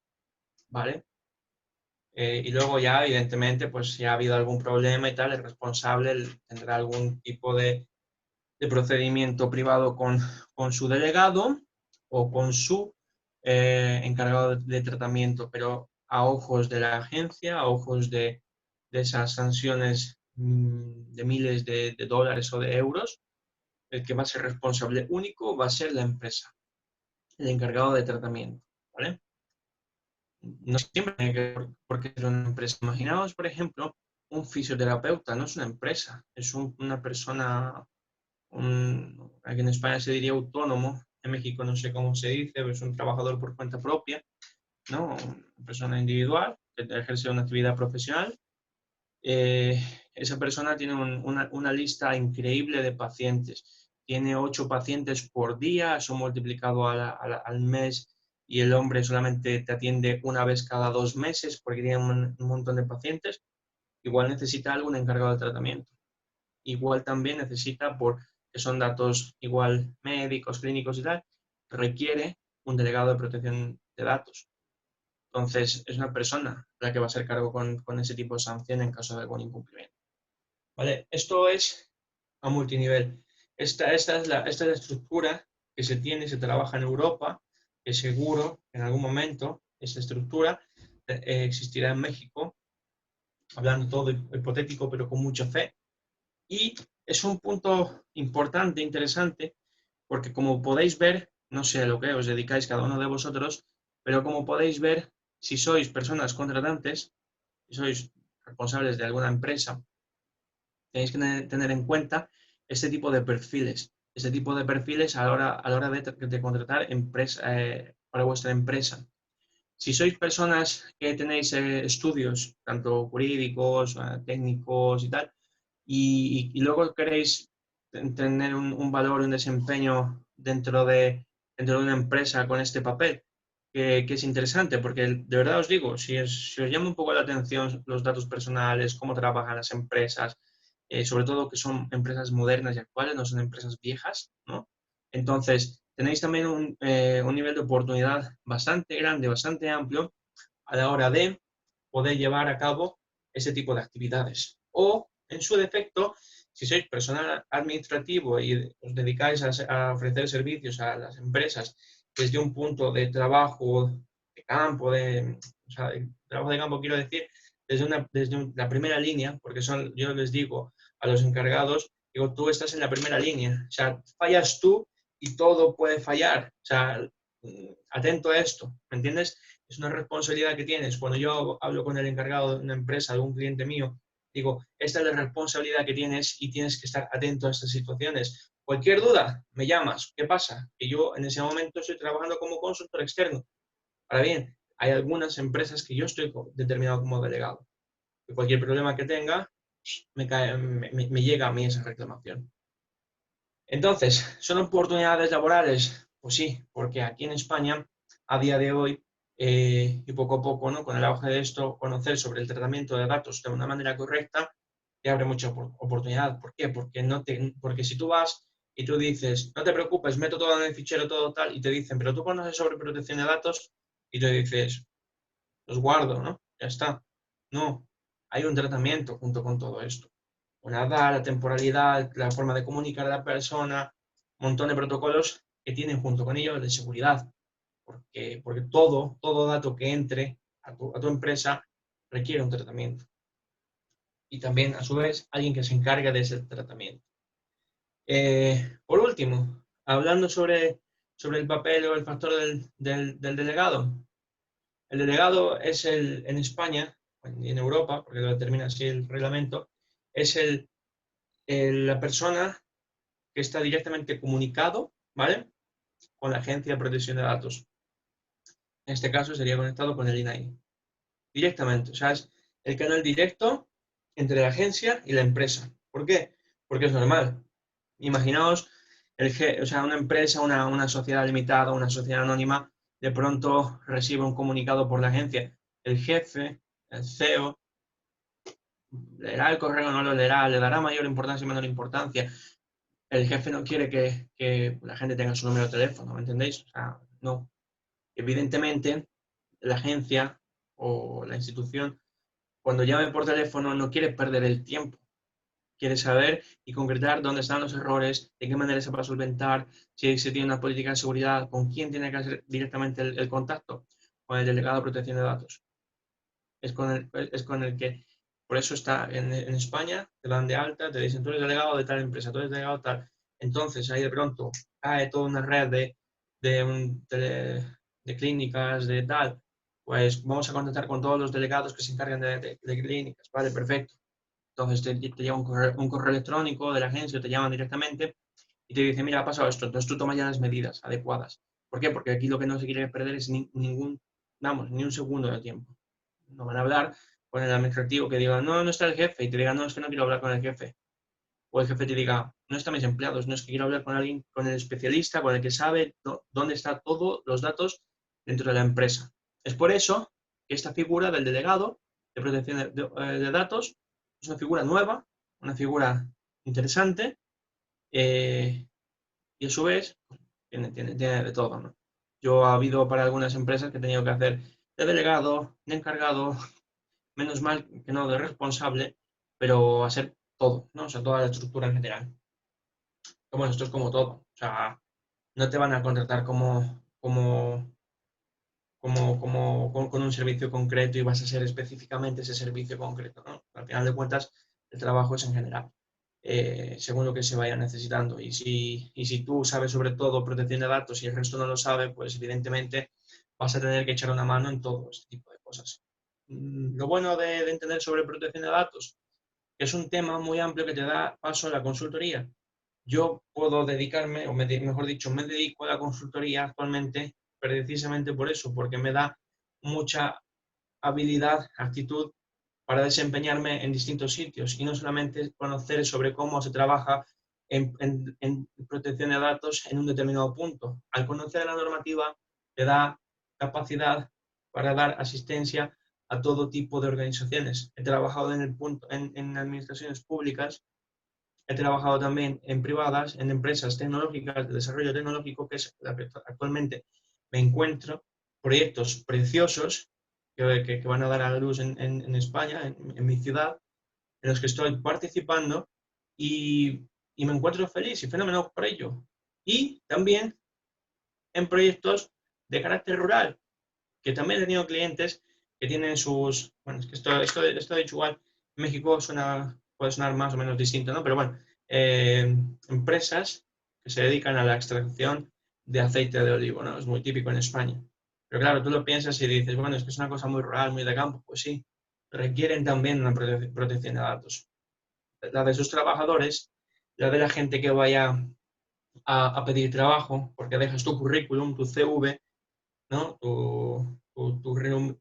¿vale? Y luego ya, evidentemente, pues si ha habido algún problema y tal, el responsable tendrá algún tipo de procedimiento privado con su delegado o con su encargado de tratamiento, pero a ojos de la agencia, a ojos de esas sanciones de miles de dólares o de euros, el que va a ser responsable único va a ser la empresa, el encargado de tratamiento, ¿vale? No siempre tiene que ver porque es una empresa. Imaginaos, por ejemplo, un fisioterapeuta, no es una empresa, es una persona, aquí en España se diría autónomo, en México no sé cómo se dice, pero es un trabajador por cuenta propia, ¿no? Una persona individual que ejerce una actividad profesional. Esa persona tiene una lista increíble de pacientes. Tiene 8 pacientes por día, eso multiplicado al mes, y el hombre solamente te atiende una vez cada 2 meses porque tiene un montón de pacientes. Igual necesita algún encargado de tratamiento. Igual también necesita, porque son datos igual médicos, clínicos y tal, requiere un delegado de protección de datos. Entonces, es una persona la que va a ser cargo con ese tipo de sanción en caso de algún incumplimiento. ¿Vale? Esto es a multinivel. Esta es la estructura que se tiene y se trabaja en Europa, que seguro que en algún momento esta estructura existirá en México, hablando todo hipotético, pero con mucha fe. Y es un punto importante, interesante, porque como podéis ver, no sé a lo que os dedicáis cada uno de vosotros, pero como podéis ver, si sois personas contratantes, si sois responsables de alguna empresa, tenéis que tener en cuenta este tipo de perfiles. Este tipo de perfiles a la hora de contratar para vuestra empresa. Si sois personas que tenéis estudios, tanto jurídicos, técnicos y tal, y luego queréis tener un valor, un desempeño dentro de una empresa con este papel, que es interesante, porque de verdad os digo, si os llama un poco la atención los datos personales, cómo trabajan las empresas, sobre todo que son empresas modernas y actuales, no son empresas viejas, ¿no? Entonces, tenéis también un nivel de oportunidad bastante grande, bastante amplio a la hora de poder llevar a cabo ese tipo de actividades. O, en su defecto, si sois personal administrativo y os dedicáis a ofrecer servicios a las empresas desde un punto de trabajo de campo, o sea, de trabajo de campo quiero decir, desde la primera línea, porque yo les digo a los encargados, digo, tú estás en la primera línea, o sea, fallas tú y todo puede fallar, o sea, atento a esto, ¿me entiendes? Es una responsabilidad que tienes. Cuando yo hablo con el encargado de una empresa, de un cliente mío, digo, esta es la responsabilidad que tienes y tienes que estar atento a estas situaciones. Cualquier duda, me llamas. ¿Qué pasa? Que yo en ese momento estoy trabajando como consultor externo. Ahora bien, hay algunas empresas que yo estoy determinado como delegado. Y cualquier problema que tenga, me llega a mí esa reclamación. Entonces, ¿son oportunidades laborales? Pues sí, porque aquí en España, a día de hoy, y poco a poco, ¿no? Con el auge de esto, conocer sobre el tratamiento de datos de una manera correcta, te abre mucha oportunidad. ¿Por qué? Porque si tú vas y tú dices, no te preocupes, meto todo en el fichero, todo tal, y te dicen, pero tú conoces sobre protección de datos, y tú dices, los guardo, ¿no? Ya está. No, hay un tratamiento junto con todo esto. Una edad, la temporalidad, la forma de comunicar a la persona, un montón de protocolos que tienen junto con ellos de seguridad, porque todo dato que entre a tu empresa requiere un tratamiento. Y también, a su vez, alguien que se encargue de ese tratamiento. Por último, hablando sobre el papel o el factor del delegado. El delegado es en España y en Europa, porque lo determina así el reglamento, es la persona que está directamente comunicado, ¿vale? Con la Agencia de Protección de Datos. En este caso sería conectado con el INAI. Directamente, o sea, es el canal directo entre la agencia y la empresa. ¿Por qué? Porque es normal. Imaginaos, o sea, una empresa, una sociedad limitada, una sociedad anónima, de pronto recibe un comunicado por la agencia. El jefe, el CEO, leerá el correo o no lo leerá, le dará mayor importancia o menor importancia. El jefe no quiere que la gente tenga su número de teléfono, ¿me entendéis? O sea, no. Evidentemente, la agencia o la institución, cuando llame por teléfono, no quiere perder el tiempo. Quiere saber y concretar dónde están los errores, de qué manera se va a solventar, si se tiene una política de seguridad, con quién tiene que hacer directamente el contacto, con el delegado de protección de datos. Es con el que, por eso está en España, te dan de alta, te dicen, tú eres delegado de tal empresa, tú eres delegado de tal. Entonces, ahí de pronto cae toda una red de clínicas, de tal. Pues vamos a contactar con todos los delegados que se encargan de clínicas. Vale, perfecto. Entonces te llega un correo electrónico de la agencia, te llaman directamente y te dicen, mira, ha pasado esto, entonces tú tomas ya las medidas adecuadas. ¿Por qué? Porque aquí lo que no se quiere perder es ni un segundo de tiempo. No van a hablar con el administrativo que diga, no, no está el jefe, y te diga, no, es que no quiero hablar con el jefe. O el jefe te diga, no están mis empleados, no es que quiero hablar con alguien, con el especialista, con el que sabe dónde están todos los datos dentro de la empresa. Es por eso que esta figura del delegado de protección de datos es una figura nueva, una figura interesante, y a su vez tiene de todo, ¿no? Yo ha habido para algunas empresas que he tenido que hacer de delegado, de encargado, menos mal que no de responsable, pero hacer todo, ¿no? O sea, toda la estructura en general. Bueno, esto es como todo. O sea, no te van a contratar con un servicio concreto y vas a ser específicamente ese servicio concreto, ¿no? Al final de cuentas, el trabajo es en general, según lo que se vaya necesitando. Y si tú sabes sobre todo protección de datos y el resto no lo sabe, pues evidentemente vas a tener que echar una mano en todo este tipo de cosas. Lo bueno de entender sobre protección de datos, que es un tema muy amplio que te da paso a la consultoría. Yo puedo dedicarme, mejor dicho, me dedico a la consultoría actualmente precisamente por eso, porque me da mucha habilidad, actitud para desempeñarme en distintos sitios y no solamente conocer sobre cómo se trabaja en protección de datos en un determinado punto. Al conocer la normativa, te da capacidad para dar asistencia a todo tipo de organizaciones. He trabajado en administraciones públicas he trabajado también en privadas, en empresas tecnológicas de desarrollo tecnológico, que es la que actualmente me encuentro, proyectos preciosos que van a dar a la luz en España, en mi ciudad, en los que estoy participando y me encuentro feliz y fenomenal por ello. Y también en proyectos de carácter rural, que también he tenido clientes que tienen sus, bueno, es que esto de hecho igual, en México puede sonar más o menos distinto, ¿no? Pero bueno, empresas que se dedican a la extracción de aceite de olivo, ¿no? Es muy típico en España. Pero claro, tú lo piensas y dices, bueno, es que es una cosa muy rural, muy de campo. Pues sí, requieren también una protección de datos. La de sus trabajadores, la de la gente que vaya a pedir trabajo, porque dejas tu currículum, tu CV, ¿no? Tu currículum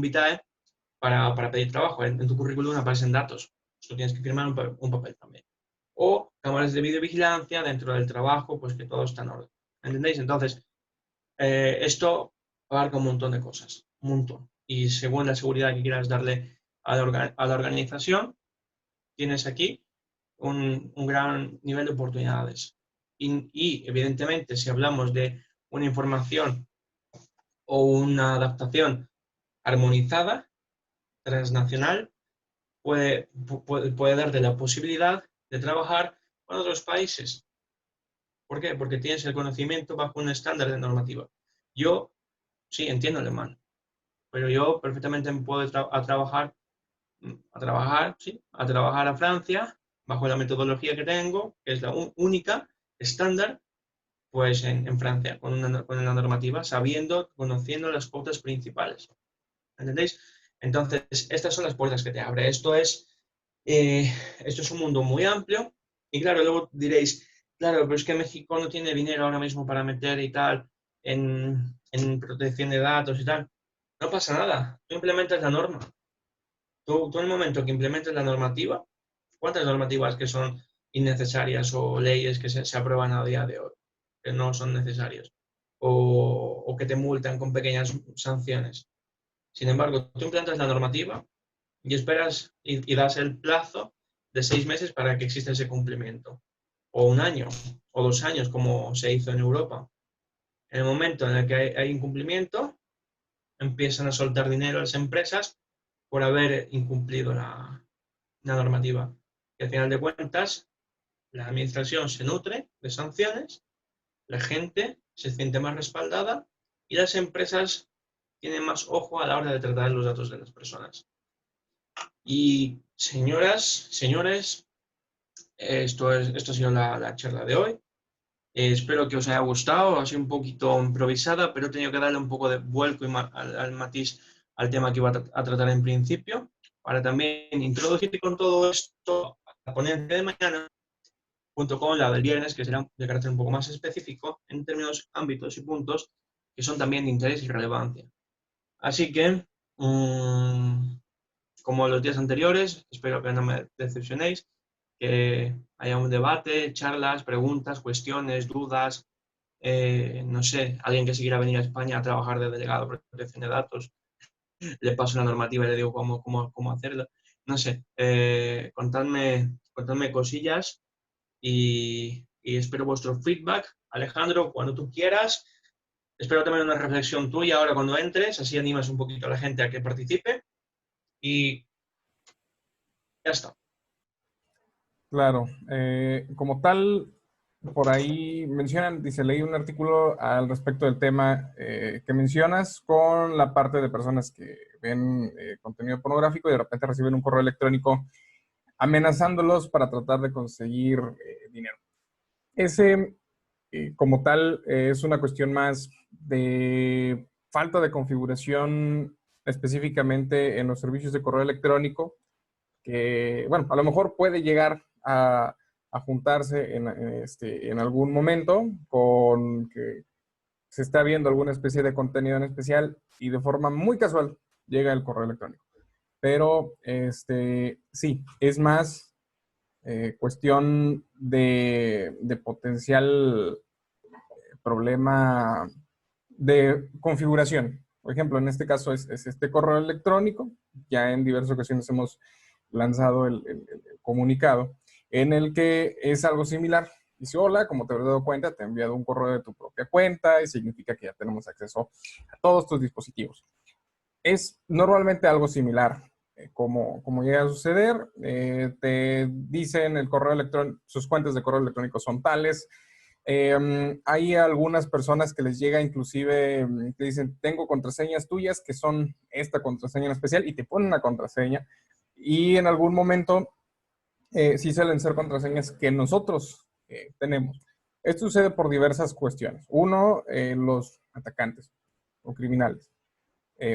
vitae para pedir trabajo. En tu currículum aparecen datos. Tú tienes que firmar un papel también. O cámaras de videovigilancia dentro del trabajo, pues que todo está en orden. ¿Entendéis? Entonces, esto abarca un montón de cosas, un montón. Y según la seguridad que quieras darle a la organización, tienes aquí un gran nivel de oportunidades. Evidentemente, si hablamos de una información o una adaptación armonizada, transnacional, puede darte la posibilidad de trabajar con otros países. ¿Por qué? Porque tienes el conocimiento bajo un estándar de normativa. Yo sí entiendo alemán, pero yo perfectamente me puedo a trabajar a Francia bajo la metodología que tengo, que es la única estándar, pues en Francia, con una normativa, conociendo las pautas principales. ¿Entendéis? Entonces, estas son las puertas que te abre. Esto es un mundo muy amplio y claro, luego diréis, claro, pero es que México no tiene dinero ahora mismo para meter y tal en protección de datos y tal. No pasa nada, tú implementas la norma. Tú en el momento que implementes la normativa, ¿cuántas normativas que son innecesarias o leyes que se aprueban a día de hoy que no son necesarias? O que te multan con pequeñas sanciones. Sin embargo, tú implantas la normativa y esperas y das el plazo de 6 meses para que exista ese cumplimiento. O un año, o 2 años, como se hizo en Europa. En el momento en el que hay incumplimiento, empiezan a soltar dinero a las empresas por haber incumplido la normativa. Y al final de cuentas, la administración se nutre de sanciones, la gente se siente más respaldada y las empresas tienen más ojo a la hora de tratar los datos de las personas. Y señoras, señores, esto ha sido la charla de hoy. Espero que os haya gustado, ha sido un poquito improvisada, pero he tenido que darle un poco de vuelco al matiz al tema que iba a tratar en principio, para también introducirte con todo esto a la ponencia de mañana, junto con la del viernes, que será de carácter un poco más específico en determinados ámbitos y puntos que son también de interés y relevancia. Así que, como los días anteriores, espero que no me decepcionéis, que haya un debate, charlas, preguntas, cuestiones, dudas, no sé, alguien que se quiera venir a España a trabajar de delegado de protección de datos, le paso la normativa y le digo cómo hacerlo. No sé, contadme cosillas y espero vuestro feedback. Alejandro, cuando tú quieras. Espero también una reflexión tuya ahora cuando entres, así animas un poquito a la gente a que participe y ya está. Claro, como tal, por ahí mencionan, dice, leí un artículo al respecto del tema que mencionas con la parte de personas que ven contenido pornográfico y de repente reciben un correo electrónico amenazándolos para tratar de conseguir dinero. Ese, como tal, es una cuestión más de falta de configuración específicamente en los servicios de correo electrónico que, bueno, a lo mejor puede llegar a juntarse en algún momento con que se está viendo alguna especie de contenido en especial y de forma muy casual llega el correo electrónico. Pero sí, es más cuestión de potencial problema de configuración. Por ejemplo, en este caso es este correo electrónico. Ya en diversas ocasiones hemos lanzado el comunicado. en el que es algo similar. Dice, hola, como te habrás dado cuenta, te he enviado un correo de tu propia cuenta y significa que ya tenemos acceso a todos tus dispositivos. Es normalmente algo similar. Como llega a suceder, te dicen el correo electrónico, sus cuentas de correo electrónico son tales. Hay algunas personas que les llega inclusive, te dicen, tengo contraseñas tuyas que son esta contraseña en especial y te ponen una contraseña. Y en algún momento sí suelen ser contraseñas que nosotros tenemos. Esto sucede por diversas cuestiones. Uno, los atacantes o criminales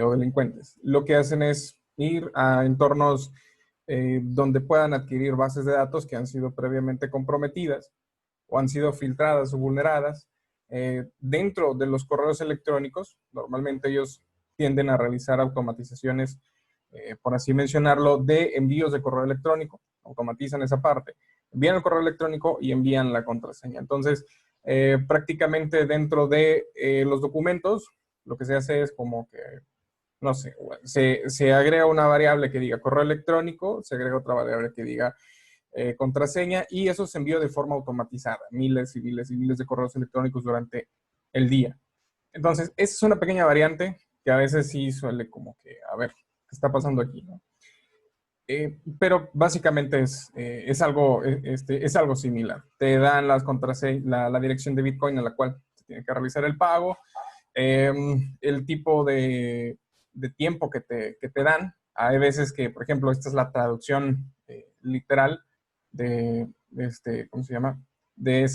o delincuentes. Lo que hacen es ir a entornos donde puedan adquirir bases de datos que han sido previamente comprometidas o han sido filtradas o vulneradas. Dentro de los correos electrónicos, normalmente ellos tienden a realizar automatizaciones, por así mencionarlo, de envíos de correo electrónico. Automatizan esa parte. Envían el correo electrónico y envían la contraseña. Entonces, prácticamente dentro de los documentos, lo que se hace es como que, no sé, se agrega una variable que diga correo electrónico, se agrega otra variable que diga contraseña y eso se envió de forma automatizada, miles y miles y miles de correos electrónicos durante el día. Entonces, esa es una pequeña variante que a veces sí suele como que, a ver, ¿qué está pasando aquí? ¿No? Pero básicamente es algo, es algo similar. Te dan las contraseñas, la dirección de Bitcoin a la cual se tiene que realizar el pago, el tipo de tiempo que te dan. Hay veces que, por ejemplo, esta es la traducción literal ¿cómo se llama? De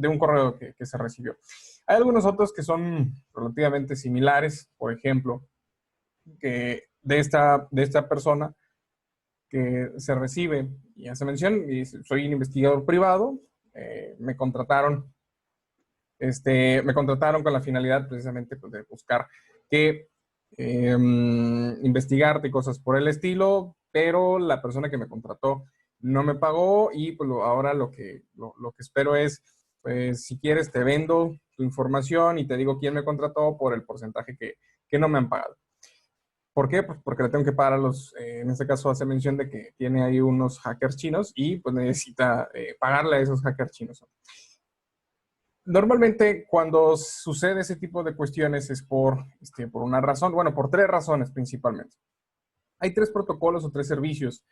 un correo que se recibió. Hay algunos otros que son relativamente similares, por ejemplo, que de esta persona que se recibe y hace mención, y soy un investigador privado, me contrataron con la finalidad precisamente pues, de buscar que investigarte y cosas por el estilo, pero la persona que me contrató no me pagó y pues ahora lo que espero es, pues si quieres te vendo tu información y te digo quién me contrató por el porcentaje que no me han pagado. ¿Por qué? Pues porque le tengo que pagar a en este caso hace mención de que tiene ahí unos hackers chinos y pues necesita pagarle a esos hackers chinos. Normalmente cuando sucede ese tipo de cuestiones es por una razón, bueno, por tres razones principalmente. Hay tres protocolos o tres servicios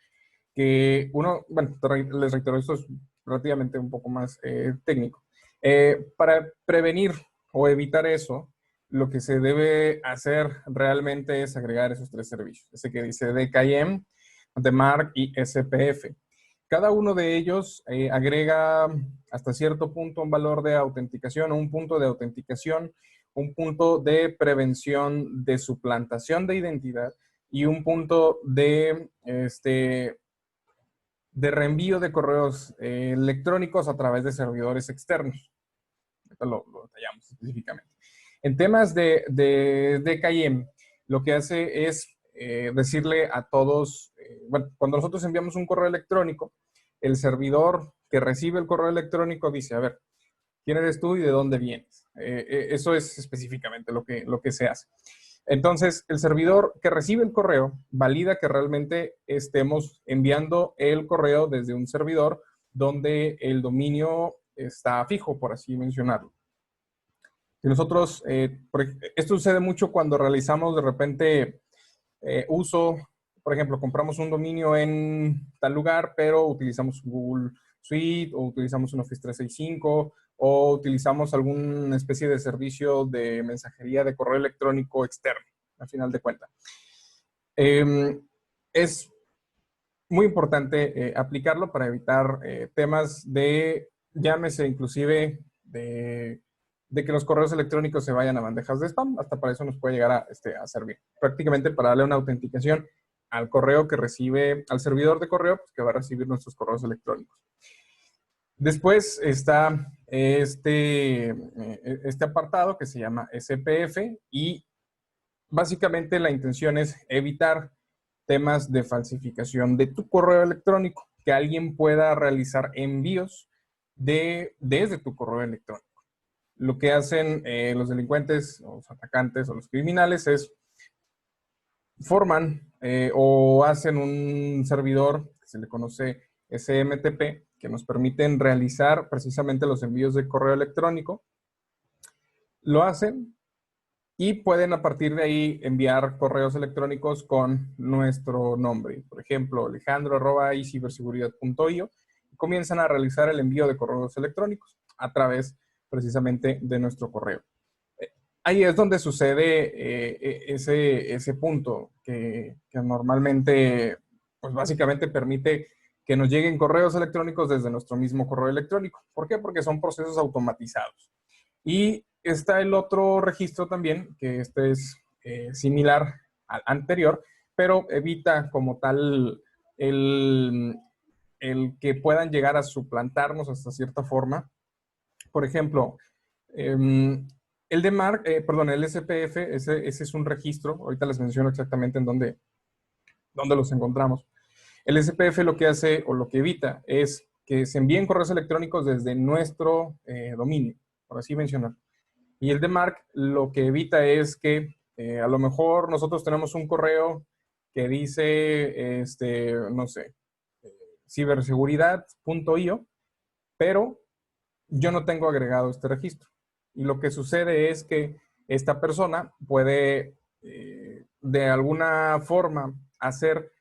que uno, bueno, les reitero, esto es relativamente un poco más técnico. Para prevenir o evitar eso, lo que se debe hacer realmente es agregar esos tres servicios. Ese que dice DKIM, DMARC y SPF. Cada uno de ellos agrega hasta cierto punto un valor de autenticación, un punto de autenticación, un punto de prevención de suplantación de identidad y un punto de reenvío de correos electrónicos a través de servidores externos. Esto lo detallamos específicamente. En temas de DKIM, lo que hace es decirle a todos, bueno, cuando nosotros enviamos un correo electrónico, el servidor que recibe el correo electrónico dice, a ver, ¿quién eres tú y de dónde vienes? Eso es específicamente lo que se hace. Entonces, el servidor que recibe el correo valida que realmente estemos enviando el correo desde un servidor donde el dominio está fijo, por así mencionarlo. Y nosotros, esto sucede mucho cuando realizamos de repente uso, por ejemplo, compramos un dominio en tal lugar, pero utilizamos Google Suite o utilizamos un Office 365 o utilizamos alguna especie de servicio de mensajería de correo electrónico externo, al final de cuentas. Es muy importante aplicarlo para evitar temas de, llámese inclusive de que los correos electrónicos se vayan a bandejas de spam. Hasta para eso nos puede llegar a servir. Prácticamente para darle una autenticación al correo que recibe, al servidor de correo pues, que va a recibir nuestros correos electrónicos. Después está este apartado que se llama SPF y básicamente la intención es evitar temas de falsificación de tu correo electrónico, que alguien pueda realizar envíos desde tu correo electrónico. Lo que hacen los delincuentes, los atacantes o los criminales es forman o hacen un servidor que se le conoce SMTP, que nos permiten realizar precisamente los envíos de correo electrónico. Lo hacen y pueden a partir de ahí enviar correos electrónicos con nuestro nombre. Por ejemplo, alejandro@iciberseguridad.io, y comienzan a realizar el envío de correos electrónicos a través precisamente de nuestro correo. Ahí es donde sucede ese punto que normalmente, pues básicamente permite que nos lleguen correos electrónicos desde nuestro mismo correo electrónico. ¿Por qué? Porque son procesos automatizados. Y está el otro registro también, que este es similar al anterior, pero evita como tal el que puedan llegar a suplantarnos hasta cierta forma. Por ejemplo, el de Mark, perdón, el SPF, ese es un registro, ahorita les menciono exactamente en dónde los encontramos. El SPF lo que hace o lo que evita es que se envíen correos electrónicos desde nuestro dominio, por así mencionar. Y el de Mark lo que evita es que a lo mejor nosotros tenemos un correo que dice, no sé, ciberseguridad.io, pero yo no tengo agregado este registro. Y lo que sucede es que esta persona puede de alguna forma hacer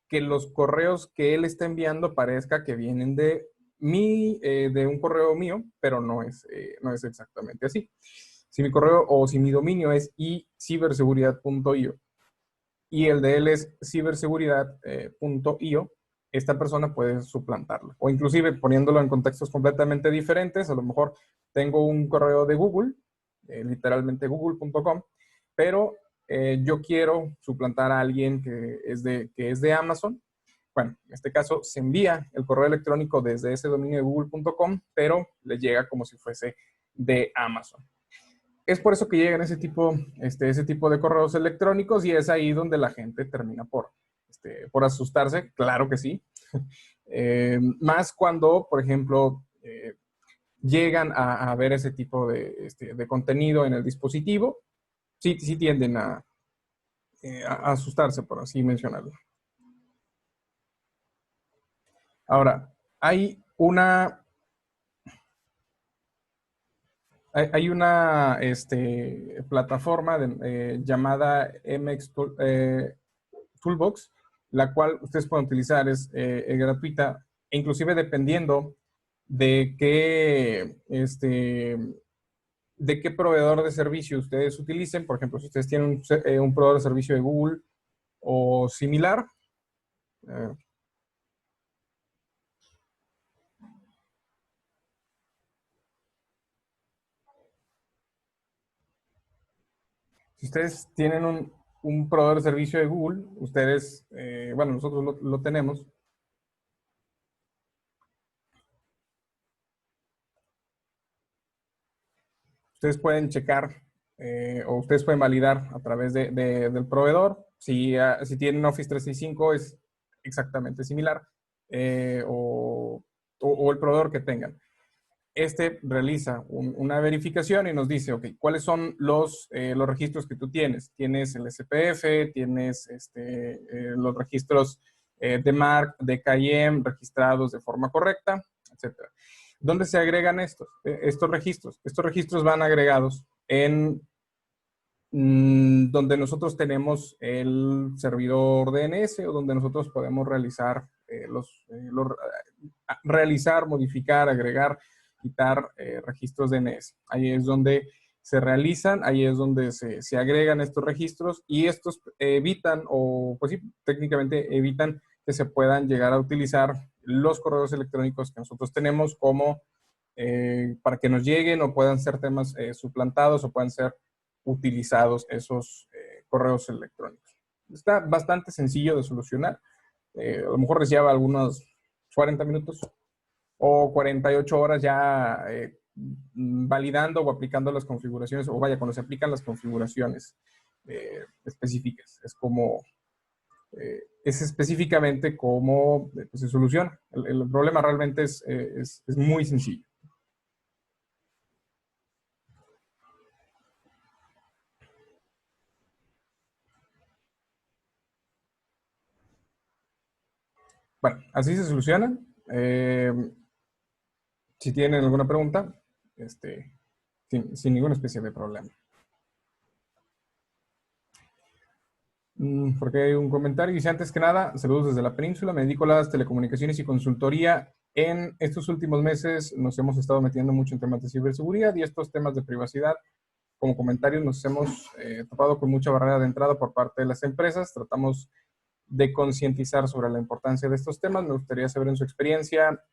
que los correos que él está enviando parezca que vienen de un correo mío, pero no es exactamente así. Si mi correo o si mi dominio es iciberseguridad.io y el de él es ciberseguridad.io, esta persona puede suplantarlo. O inclusive poniéndolo en contextos completamente diferentes, a lo mejor tengo un correo de Google, literalmente google.com, pero yo quiero suplantar a alguien que es de Amazon. Bueno, en este caso se envía el correo electrónico desde ese dominio de google.com, pero le llega como si fuese de Amazon. Es por eso que llegan ese tipo de correos electrónicos y es ahí donde la gente termina por asustarse, claro que sí. Más cuando, por ejemplo, llegan a ver ese tipo de contenido en el dispositivo, sí tienden a asustarse, por así mencionarlo. Ahora, hay una plataforma llamada MX Toolbox, la cual ustedes pueden utilizar, es gratuita, e inclusive dependiendo de de qué proveedor de servicio ustedes utilicen. Por ejemplo, si ustedes tienen un proveedor de servicio de Google o similar, eh, si ustedes tienen un proveedor de servicio de Google, ustedes, bueno, nosotros lo tenemos. Ustedes pueden checar o ustedes pueden validar a través del proveedor. Si tienen Office 365 es exactamente similar o el proveedor que tengan. Este realiza una verificación y nos dice, ok, ¿cuáles son los registros que tú tienes? Tienes el SPF, tienes los registros de MARC, de KIM, registrados de forma correcta, etcétera. ¿Dónde se agregan estos registros? Estos registros van agregados en donde nosotros tenemos el servidor DNS o donde nosotros podemos realizar, realizar, modificar, agregar, quitar registros DNS. Ahí es donde se realizan, ahí es donde se agregan estos registros y estos evitan, o pues sí, técnicamente evitan que se puedan llegar a utilizar los correos electrónicos que nosotros tenemos como para que nos lleguen o puedan ser temas suplantados o puedan ser utilizados esos correos electrónicos. Está bastante sencillo de solucionar. A lo mejor les lleva algunos 40 minutos o 48 horas ya validando o aplicando las configuraciones, o vaya, cuando se aplican las configuraciones específicas. Es específicamente cómo pues, se soluciona. El problema realmente es muy sencillo. Bueno, así se soluciona. Si tienen alguna pregunta, sin ninguna especie de problema. Porque hay un comentario. Dice, antes que nada, saludos desde la península. Me dedico a las telecomunicaciones y consultoría. En estos últimos meses nos hemos estado metiendo mucho en temas de ciberseguridad y estos temas de privacidad. Como comentarios, nos hemos topado con mucha barrera de entrada por parte de las empresas. Tratamos de concientizar sobre la importancia de estos temas. Me gustaría saber en su experiencia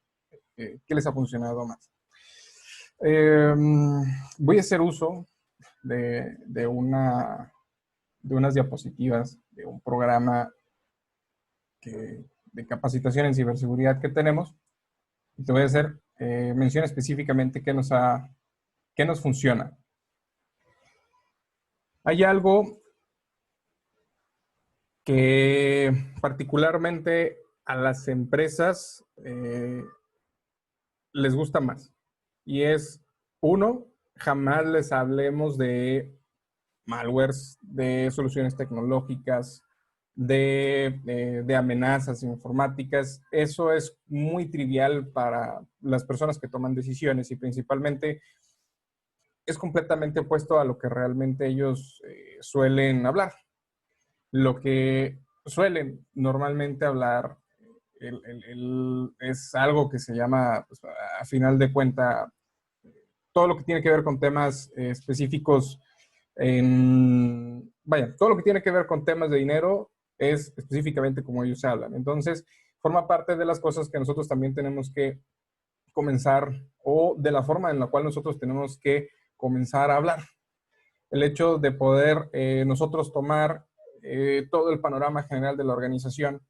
qué les ha funcionado más. Voy a hacer uso de unas diapositivas de un programa de capacitación en ciberseguridad que tenemos. Y te voy a hacer mención específicamente qué nos funciona. Hay algo que particularmente a las empresas les gusta más. Y es, uno, jamás les hablemos de malwares, de soluciones tecnológicas, de amenazas informáticas. Eso es muy trivial para las personas que toman decisiones y principalmente es completamente opuesto a lo que realmente ellos suelen hablar. Lo que suelen normalmente hablar es algo que se llama, pues, a final de cuenta, todo lo que tiene que ver con temas específicos todo lo que tiene que ver con temas de dinero es específicamente como ellos hablan. Entonces, forma parte de las cosas que nosotros también tenemos que comenzar o de la forma en la cual nosotros tenemos que comenzar a hablar. El hecho de poder nosotros tomar todo el panorama general de la organización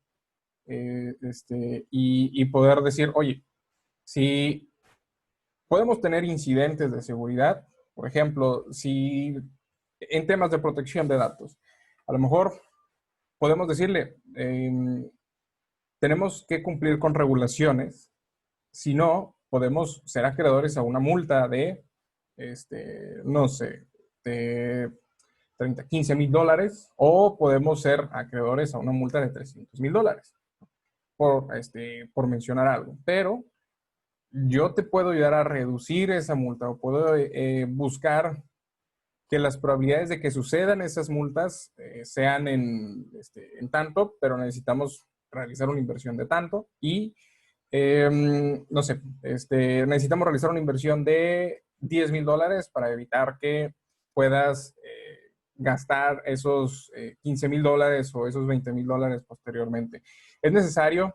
y poder decir, oye, si podemos tener incidentes de seguridad, por ejemplo, si en temas de protección de datos, a lo mejor podemos decirle, tenemos que cumplir con regulaciones, si no, podemos ser acreedores a una multa de, no sé, de 15 mil dólares, o podemos ser acreedores a una multa de 300 mil dólares, por mencionar algo. Pero yo te puedo ayudar a reducir esa multa o puedo buscar que las probabilidades de que sucedan esas multas sean en tanto, pero necesitamos realizar una inversión de tanto y, no sé, necesitamos realizar una inversión de 10 mil dólares para evitar que puedas gastar esos 15 mil dólares o esos 20 mil dólares posteriormente. Es necesario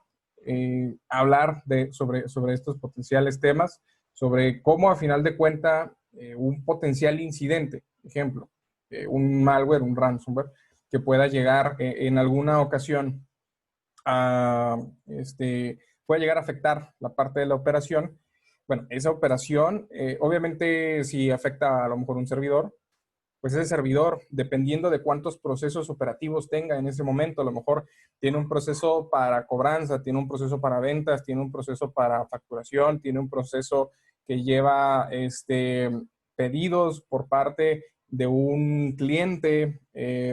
hablar sobre estos potenciales temas, sobre cómo a final de cuenta un potencial incidente, ejemplo, un malware, un ransomware, que pueda llegar en alguna ocasión puede llegar a afectar la parte de la operación. Bueno, esa operación, obviamente, si afecta a lo mejor un servidor, pues ese servidor, dependiendo de cuántos procesos operativos tenga en ese momento, a lo mejor tiene un proceso para cobranza, tiene un proceso para ventas, tiene un proceso para facturación, tiene un proceso que lleva pedidos por parte de un cliente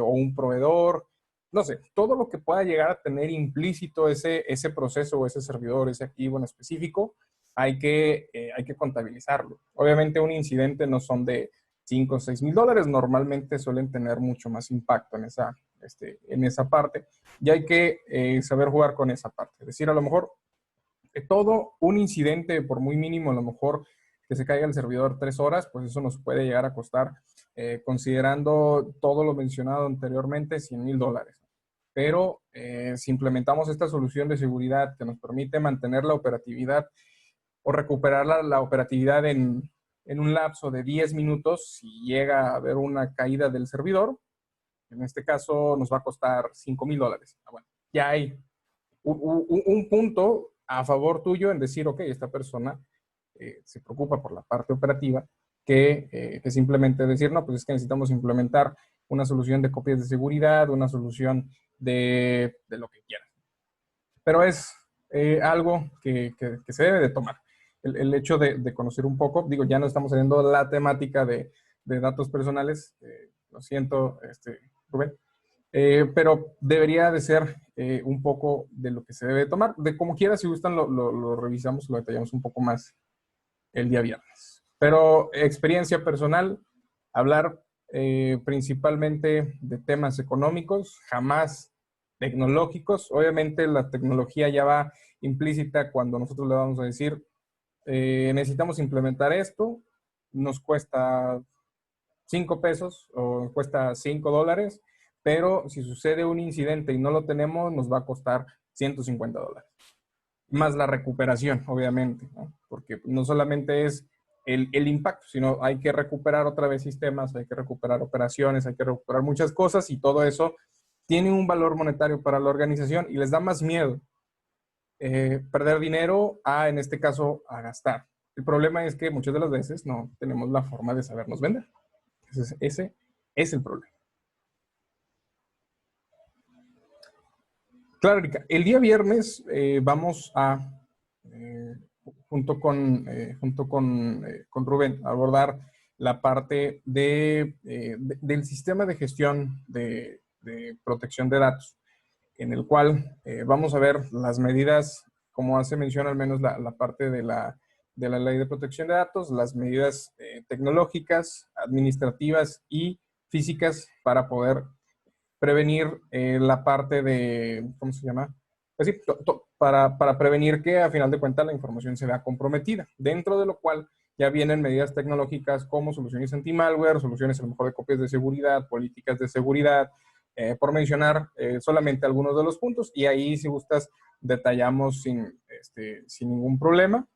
o un proveedor, no sé, todo lo que pueda llegar a tener implícito ese proceso o ese servidor, ese activo en específico, hay que contabilizarlo. Obviamente un incidente no son de 5 o 6 mil dólares, normalmente suelen tener mucho más impacto en esa parte y hay que saber jugar con esa parte. Es decir, a lo mejor todo un incidente, por muy mínimo, a lo mejor que se caiga el servidor 3 horas, pues eso nos puede llegar a costar, considerando todo lo mencionado anteriormente, 100 mil dólares. Pero si implementamos esta solución de seguridad que nos permite mantener la operatividad o recuperar la operatividad en un lapso de 10 minutos, si llega a haber una caída del servidor, en este caso nos va a costar 5 mil dólares. Bueno, ya hay un punto a favor tuyo en decir, ok, esta persona se preocupa por la parte operativa, que simplemente decir, no, pues es que necesitamos implementar una solución de copias de seguridad, una solución de lo que quieras. Pero es algo que se debe de tomar. El hecho de conocer un poco, digo, ya no estamos saliendo la temática de datos personales, lo siento, Rubén, pero debería de ser un poco de lo que se debe tomar. De como quiera, si gustan, lo revisamos, lo detallamos un poco más el día viernes. Pero experiencia personal, hablar principalmente de temas económicos, jamás tecnológicos. Obviamente la tecnología ya va implícita cuando nosotros le vamos a decir, necesitamos implementar esto, nos cuesta 5 pesos o nos cuesta $5, pero si sucede un incidente y no lo tenemos, nos va a costar $150. Más la recuperación, obviamente, ¿no? Porque no solamente es el impacto, sino hay que recuperar otra vez sistemas, hay que recuperar operaciones, hay que recuperar muchas cosas y todo eso tiene un valor monetario para la organización y les da más miedo perder dinero a, en este caso, a gastar. El problema es que muchas de las veces no tenemos la forma de sabernos vender. Entonces, ese es el problema. Claro, Erika, el día viernes vamos a, eh, con Rubén, abordar la parte del sistema de gestión de protección de datos, en el cual vamos a ver las medidas, como hace mención al menos la parte de la ley de protección de datos, las medidas tecnológicas, administrativas y físicas para poder prevenir la parte de, ¿cómo se llama? Pues sí, para prevenir que a final de cuentas la información se vea comprometida, dentro de lo cual ya vienen medidas tecnológicas como soluciones anti-malware, soluciones a lo mejor de copias de seguridad, políticas de seguridad, por mencionar solamente algunos de los puntos, y ahí si gustas detallamos sin ningún problema.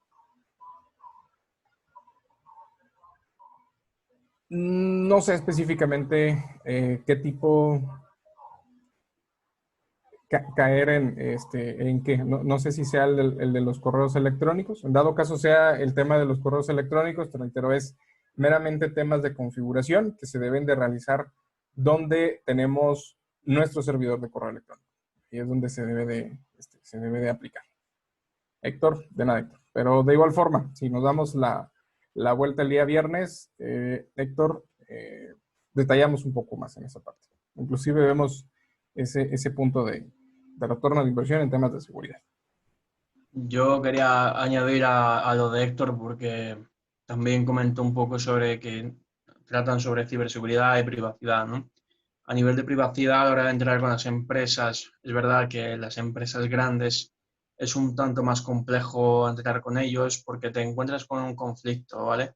No sé específicamente qué tipo caer en qué. No, no sé si sea el de los correos electrónicos. En dado caso sea el tema de los correos electrónicos, te reitero, es meramente temas de configuración que se deben de realizar donde tenemos nuestro servidor de correo electrónico. Y es donde se debe de aplicar. Héctor, de nada, Héctor. Pero de igual forma, si nos damos la vuelta el día viernes, Héctor, detallamos un poco más en esa parte. Inclusive vemos ese punto de retorno de inversión en temas de seguridad. Yo quería añadir a lo de Héctor porque también comentó un poco sobre que tratan sobre ciberseguridad y privacidad, ¿no? A nivel de privacidad, a la hora de entrar con las empresas, es verdad que las empresas grandes es un tanto más complejo entrar con ellos porque te encuentras con un conflicto, ¿vale?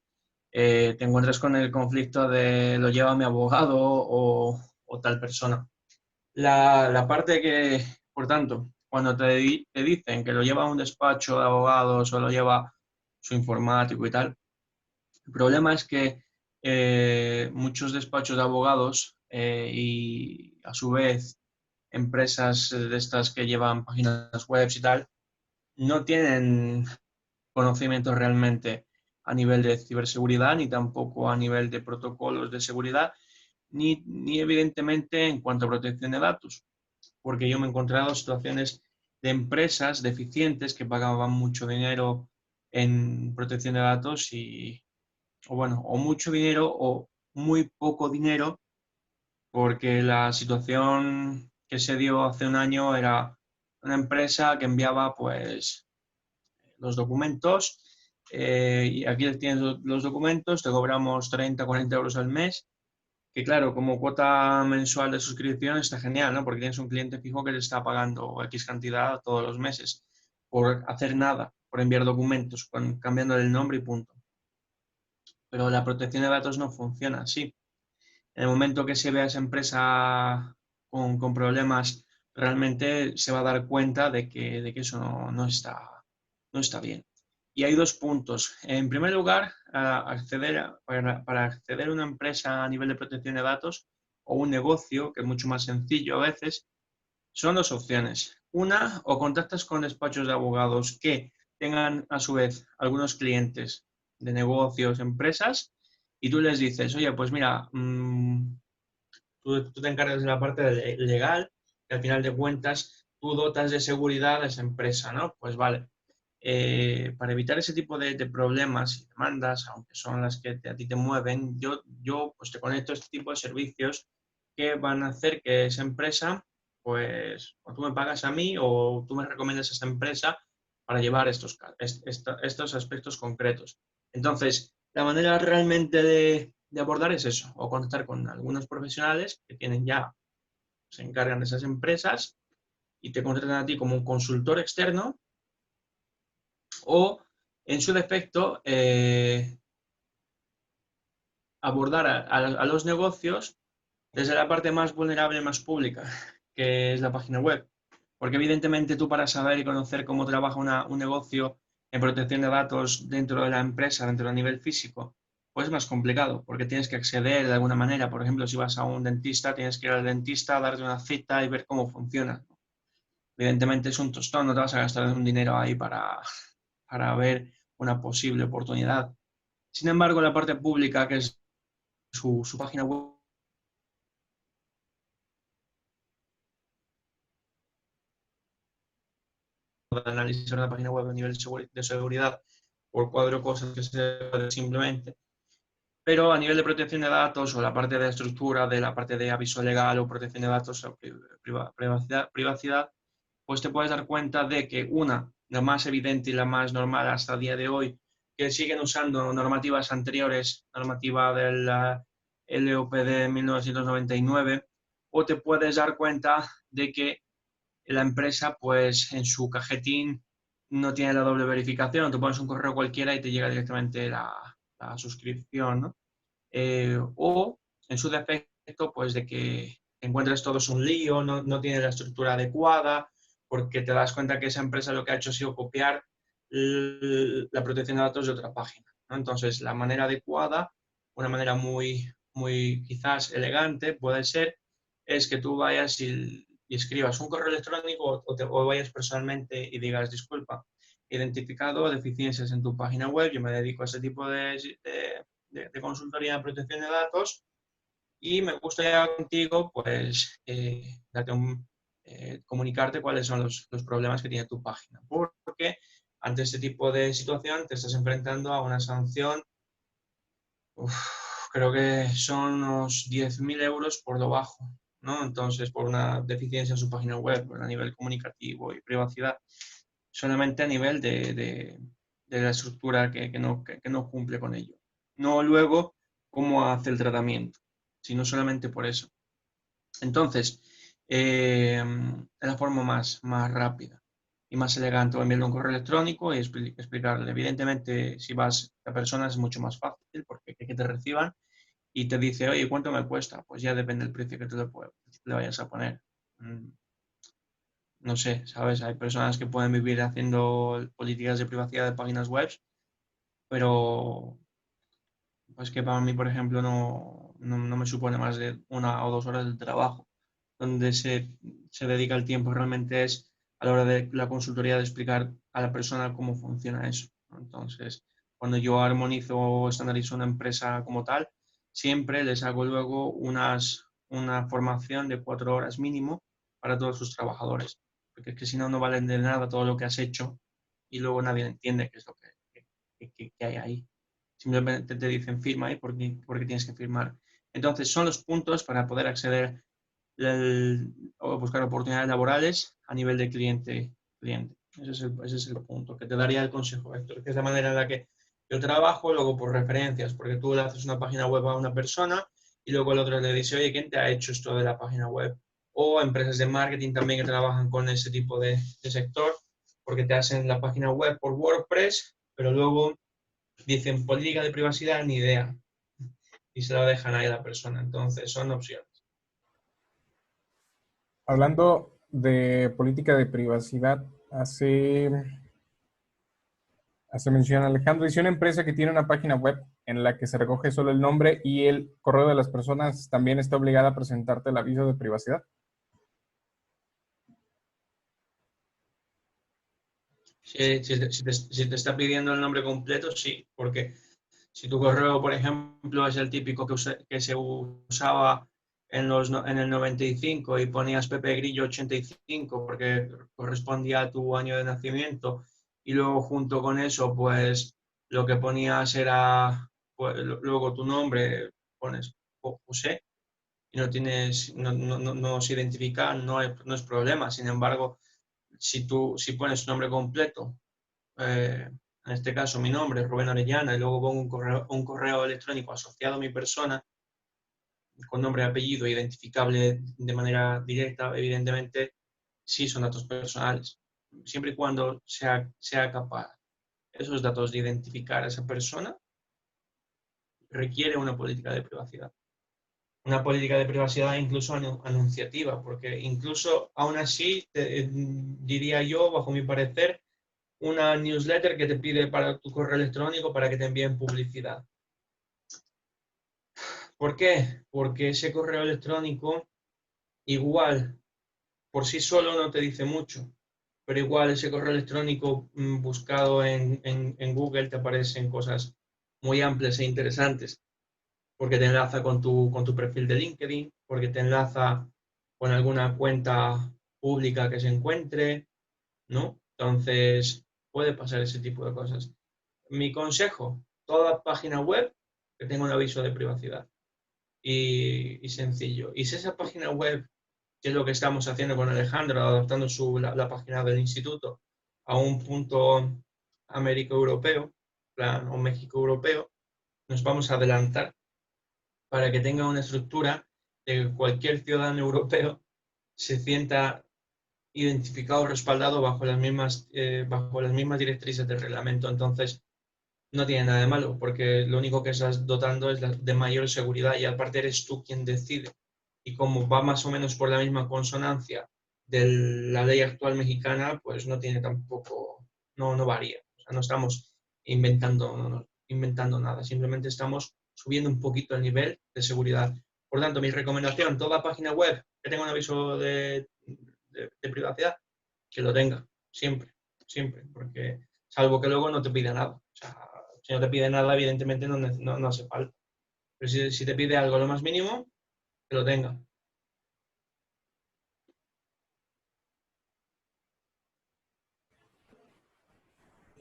Te encuentras con el conflicto de lo lleva mi abogado o tal persona. La parte que, por tanto, cuando te dicen que lo lleva un despacho de abogados o lo lleva su informático y tal, el problema es que muchos despachos de abogados y a su vez empresas de estas que llevan páginas web y tal, no tienen conocimientos realmente a nivel de ciberseguridad ni tampoco a nivel de protocolos de seguridad, ni evidentemente en cuanto a protección de datos, porque yo me he encontrado situaciones de empresas deficientes que pagaban mucho dinero en protección de datos o bueno, o mucho dinero o muy poco dinero, porque la situación que se dio hace un año era una empresa que enviaba pues los documentos y aquí tienes los documentos, te cobramos 30, 40 euros al mes, que claro, como cuota mensual de suscripción está genial, ¿no? Porque tienes un cliente fijo que te está pagando X cantidad todos los meses por hacer nada, por enviar documentos, cambiando el nombre y punto. Pero la protección de datos no funciona así. En el momento que se vea esa empresa con problemas, realmente se va a dar cuenta de que eso no está bien. Y hay dos puntos. En primer lugar, para acceder a una empresa a nivel de protección de datos o un negocio, que es mucho más sencillo a veces, son dos opciones. Una, o contactas con despachos de abogados que tengan a su vez algunos clientes de negocios, empresas, y tú les dices, oye, pues mira, tú te encargas de la parte legal y al final de cuentas tú dotas de seguridad a esa empresa, ¿no? Pues vale. Para evitar ese tipo de problemas y demandas, aunque son las que a ti te mueven, yo pues te conecto a este tipo de servicios que van a hacer que esa empresa, pues, o tú me pagas a mí o tú me recomiendas a esa empresa para llevar estos aspectos concretos. Entonces, la manera realmente de abordar es eso, o contactar con algunos profesionales que tienen ya, se encargan de esas empresas y te contratan a ti como un consultor externo, o en su defecto, abordar a los negocios desde la parte más vulnerable, más pública, que es la página web. Porque evidentemente tú, para saber y conocer cómo trabaja un negocio en protección de datos dentro de la empresa, dentro del nivel físico, pues es más complicado, porque tienes que acceder de alguna manera. Por ejemplo, si vas a un dentista, tienes que ir al dentista, darte una cita y ver cómo funciona. Evidentemente es un tostón, no te vas a gastar un dinero ahí para ver una posible oportunidad. Sin embargo, la parte pública, que es su página web, de analizar una página web a nivel de seguridad por 4 cosas que se puede simplemente, pero a nivel de protección de datos o la parte de estructura, de la parte de aviso legal o protección de datos o privacidad, pues te puedes dar cuenta de que la más evidente y la más normal hasta el día de hoy, que siguen usando normativas anteriores, normativa del LOPD 1999, o te puedes dar cuenta de que la empresa, pues en su cajetín no tiene la doble verificación, tú pones un correo cualquiera y te llega directamente la suscripción, ¿no? O en su defecto, pues de que encuentres todo es un lío, no tiene la estructura adecuada, porque te das cuenta que esa empresa lo que ha hecho ha sido copiar la protección de datos de otra página, ¿no? Entonces, la manera adecuada, una manera muy quizás elegante, puede ser, es que tú vayas y escribas un correo electrónico o vayas personalmente y digas: disculpa, he identificado deficiencias en tu página web, yo me dedico a ese tipo de consultoría de protección de datos y me gustaría contigo, pues, comunicarte cuáles son los problemas que tiene tu página. Porque ante este tipo de situación te estás enfrentando a una sanción, creo que son unos 10.000 euros por lo bajo, ¿no? Entonces, por una deficiencia en su página web, a nivel comunicativo y privacidad, solamente a nivel de la estructura que no cumple con ello. No luego cómo hace el tratamiento, sino solamente por eso. Entonces, es la forma más rápida y más elegante, o enviarle un correo electrónico y explicarle. Evidentemente, si vas a personas es mucho más fácil, porque que te reciban y te dice: oye, ¿cuánto me cuesta? Pues ya depende del precio que tú le vayas a poner. No sé, ¿sabes? Hay personas que pueden vivir haciendo políticas de privacidad de páginas web, pero pues que para mí, por ejemplo, no me supone más de 1 o 2 horas de trabajo, donde se dedica el tiempo realmente es a la hora de la consultoría de explicar a la persona cómo funciona eso, ¿no? Entonces, cuando yo armonizo o estandarizo una empresa como tal, siempre les hago luego una formación de 4 horas mínimo para todos sus trabajadores, porque es que si no, no valen de nada todo lo que has hecho y luego nadie entiende qué es lo que hay ahí. Simplemente te dicen firma ahí porque tienes que firmar. Entonces, son los puntos para poder acceder o buscar oportunidades laborales a nivel de cliente. Ese es el punto que te daría el consejo, Héctor, que es la manera en la que yo trabajo, luego por referencias, porque tú le haces una página web a una persona y luego el otro le dice: oye, ¿quién te ha hecho esto de la página web? O empresas de marketing también que trabajan con ese tipo de sector, porque te hacen la página web por WordPress, pero luego dicen política de privacidad, ni idea, y se la dejan ahí a la persona. Entonces, son opciones. Hablando de política de privacidad, hace mención Alejandro, y si una empresa que tiene una página web en la que se recoge solo el nombre y el correo de las personas, también está obligada a presentarte el aviso de privacidad. Si te está pidiendo el nombre completo, sí, porque si tu correo, por ejemplo, es el típico que se usaba en el 95 y ponías Pepe Grillo 85 porque correspondía a tu año de nacimiento, y luego junto con eso, pues lo que ponías era, pues, luego tu nombre, pones José, y no tienes, no se identifica, no es problema. Sin embargo, si pones tu nombre completo, en este caso mi nombre, Rubén Orellana, y luego pongo un correo electrónico asociado a mi persona, con nombre y apellido, identificable de manera directa, evidentemente, sí son datos personales, siempre y cuando sea capaz esos datos de identificar a esa persona, requiere una política de privacidad. Una política de privacidad incluso anunciativa, porque incluso aún así, diría yo, bajo mi parecer, una newsletter que te pide para tu correo electrónico para que te envíen publicidad. ¿Por qué? Porque ese correo electrónico igual por sí solo no te dice mucho, pero igual ese correo electrónico buscado en Google te aparecen cosas muy amplias e interesantes, porque te enlaza con tu perfil de LinkedIn, porque te enlaza con alguna cuenta pública que se encuentre, ¿no? Entonces, puede pasar ese tipo de cosas. Mi consejo, toda página web que tenga un aviso de privacidad y sencillo. Y si esa página web, que es lo que estamos haciendo con Alejandro, adaptando la página del instituto a un punto América europeo, plan, o México europeo, nos vamos a adelantar para que tenga una estructura de que cualquier ciudadano europeo se sienta identificado o respaldado bajo las mismas directrices del reglamento. Entonces, no tiene nada de malo, porque lo único que estás dotando es de mayor seguridad y aparte eres tú quien decide. Y como va más o menos por la misma consonancia de la ley actual mexicana, pues no tiene tampoco, no varía. O sea, no estamos inventando nada, simplemente estamos subiendo un poquito el nivel de seguridad. Por tanto, mi recomendación, toda página web que tenga un aviso de privacidad, que lo tenga, siempre, siempre, porque salvo que luego no te pida nada. O sea, si no te pide nada, evidentemente no hace falta. Pero si te pide algo lo más mínimo, que lo tenga.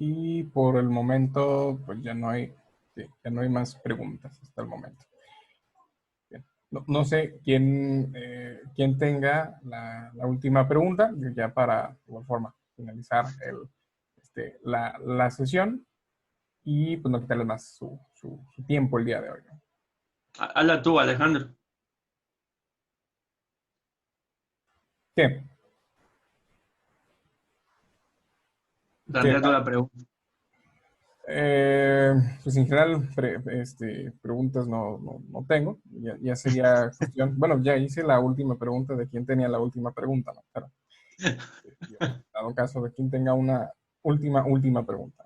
Y por el momento, pues ya no hay más preguntas hasta el momento. Bien. No sé quién tenga la última pregunta, ya para, de igual forma, finalizar la sesión y pues no quitarles más su tiempo el día de hoy, ¿no? Habla tú, Alejandro. ¿Qué? ¿Qué? Plantea tú la pregunta. Pues en general, preguntas no tengo. Ya sería cuestión. Bueno, ya hice la última pregunta de quién tenía la última pregunta, ¿no? Pero, en dado caso de quién tenga una última pregunta.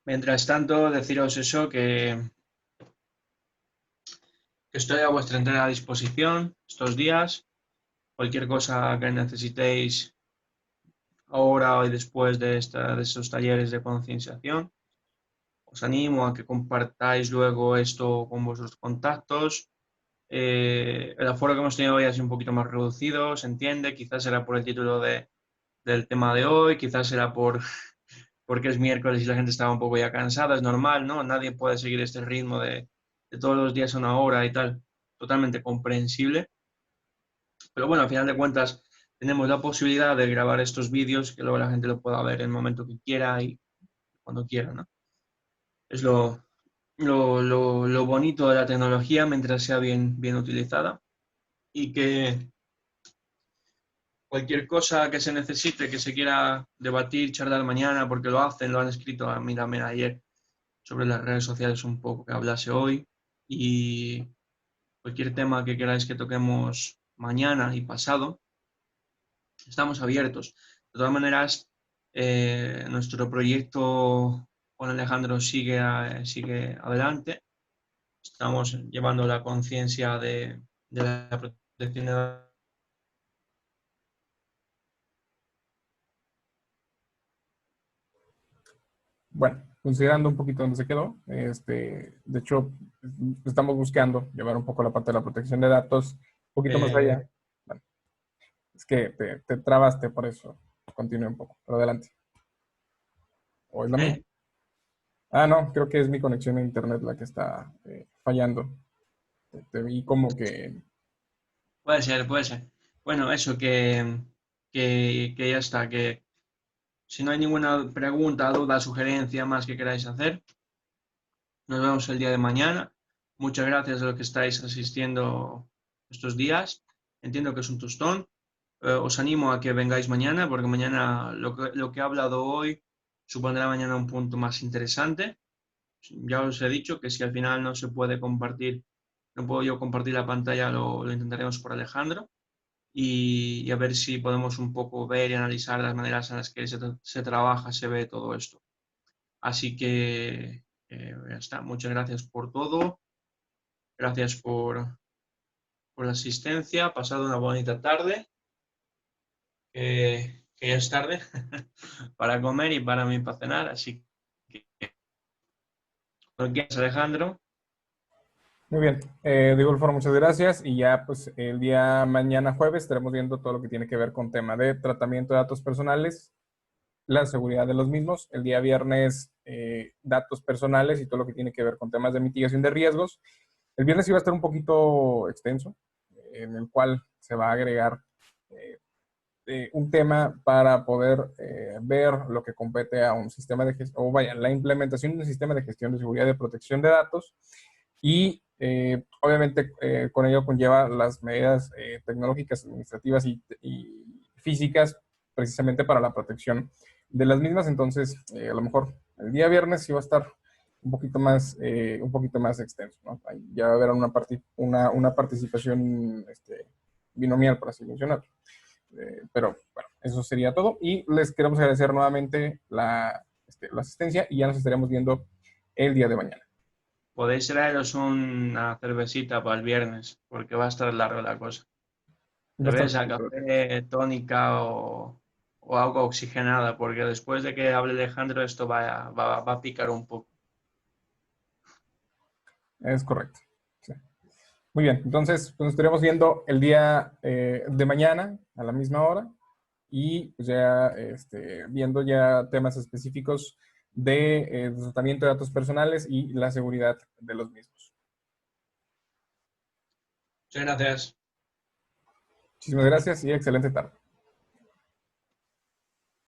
Mientras tanto, deciros eso, que estoy a vuestra entera disposición estos días. Cualquier cosa que necesitéis ahora y después de estos talleres de concienciación, os animo a que compartáis luego esto con vuestros contactos. El aforo que hemos tenido hoy ha sido un poquito más reducido, se entiende, quizás será por el título del tema de hoy, quizás será porque es miércoles y la gente estaba un poco ya cansada, es normal, ¿no? Nadie puede seguir este ritmo de todos los días a una hora y tal, totalmente comprensible. Pero bueno, al final de cuentas tenemos la posibilidad de grabar estos vídeos que luego la gente lo pueda ver en el momento que quiera y cuando quiera, ¿no? Es lo bonito de la tecnología mientras sea bien utilizada y que cualquier cosa que se necesite, que se quiera debatir, charlar mañana, porque lo hacen, lo han escrito a mí también ayer sobre las redes sociales un poco que hablase hoy y cualquier tema que queráis que toquemos mañana y pasado, estamos abiertos. De todas maneras, nuestro proyecto con Alejandro sigue adelante. Estamos llevando la conciencia de la protección de datos. Bueno, considerando un poquito dónde se quedó, de hecho, estamos buscando llevar un poco la parte de la protección de datos un poquito más allá. Bueno, es que te trabaste por eso. Continúe un poco, pero adelante. O es la misma. Ah, no, creo que es mi conexión a internet la que está fallando. Te vi como que... Puede ser, puede ser. Bueno, eso que ya está, que si no hay ninguna pregunta, duda, sugerencia más que queráis hacer, nos vemos el día de mañana. Muchas gracias a los que estáis asistiendo estos días. Entiendo que es un tostón. Os animo a que vengáis mañana, porque mañana lo que he hablado hoy supondrá mañana un punto más interesante. Ya os he dicho que si al final no se puede compartir, no puedo yo compartir la pantalla, lo intentaremos por Alejandro y a ver si podemos un poco ver y analizar las maneras en las que se trabaja, se ve todo esto. Así que ya está. Muchas gracias por todo. Gracias por la asistencia. Pasad una bonita tarde, que ya es tarde para comer y para mí para cenar. Así que, gracias, Alejandro. Muy bien, de igual forma, muchas gracias. Y ya, pues, el día mañana jueves estaremos viendo todo lo que tiene que ver con tema de tratamiento de datos personales, la seguridad de los mismos. El día viernes, datos personales y todo lo que tiene que ver con temas de mitigación de riesgos. El viernes iba a estar un poquito extenso, en el cual se va a agregar un tema para poder ver lo que compete a un sistema de gestión, o vaya, la implementación de un sistema de gestión de seguridad y de protección de datos. Y obviamente con ello conlleva las medidas tecnológicas, administrativas y físicas precisamente para la protección de las mismas. Entonces, a lo mejor el día viernes sí va a estar un poquito más extenso, ¿no? Ahí ya va a haber una participación binomial, por así mencionarlo. Pero bueno, eso sería todo. Y les queremos agradecer nuevamente la asistencia y ya nos estaremos viendo el día de mañana. Podéis traeros una cervecita para el viernes, porque va a estar larga la cosa. Ya está. Cerveza, café, tónica o agua oxigenada, porque después de que hable Alejandro esto va a picar un poco. Es correcto. Sí. Muy bien, entonces pues nos estaremos viendo el día de mañana a la misma hora y pues ya viendo ya temas específicos de tratamiento de datos personales y la seguridad de los mismos. Muchas gracias. Muchísimas gracias y excelente tarde.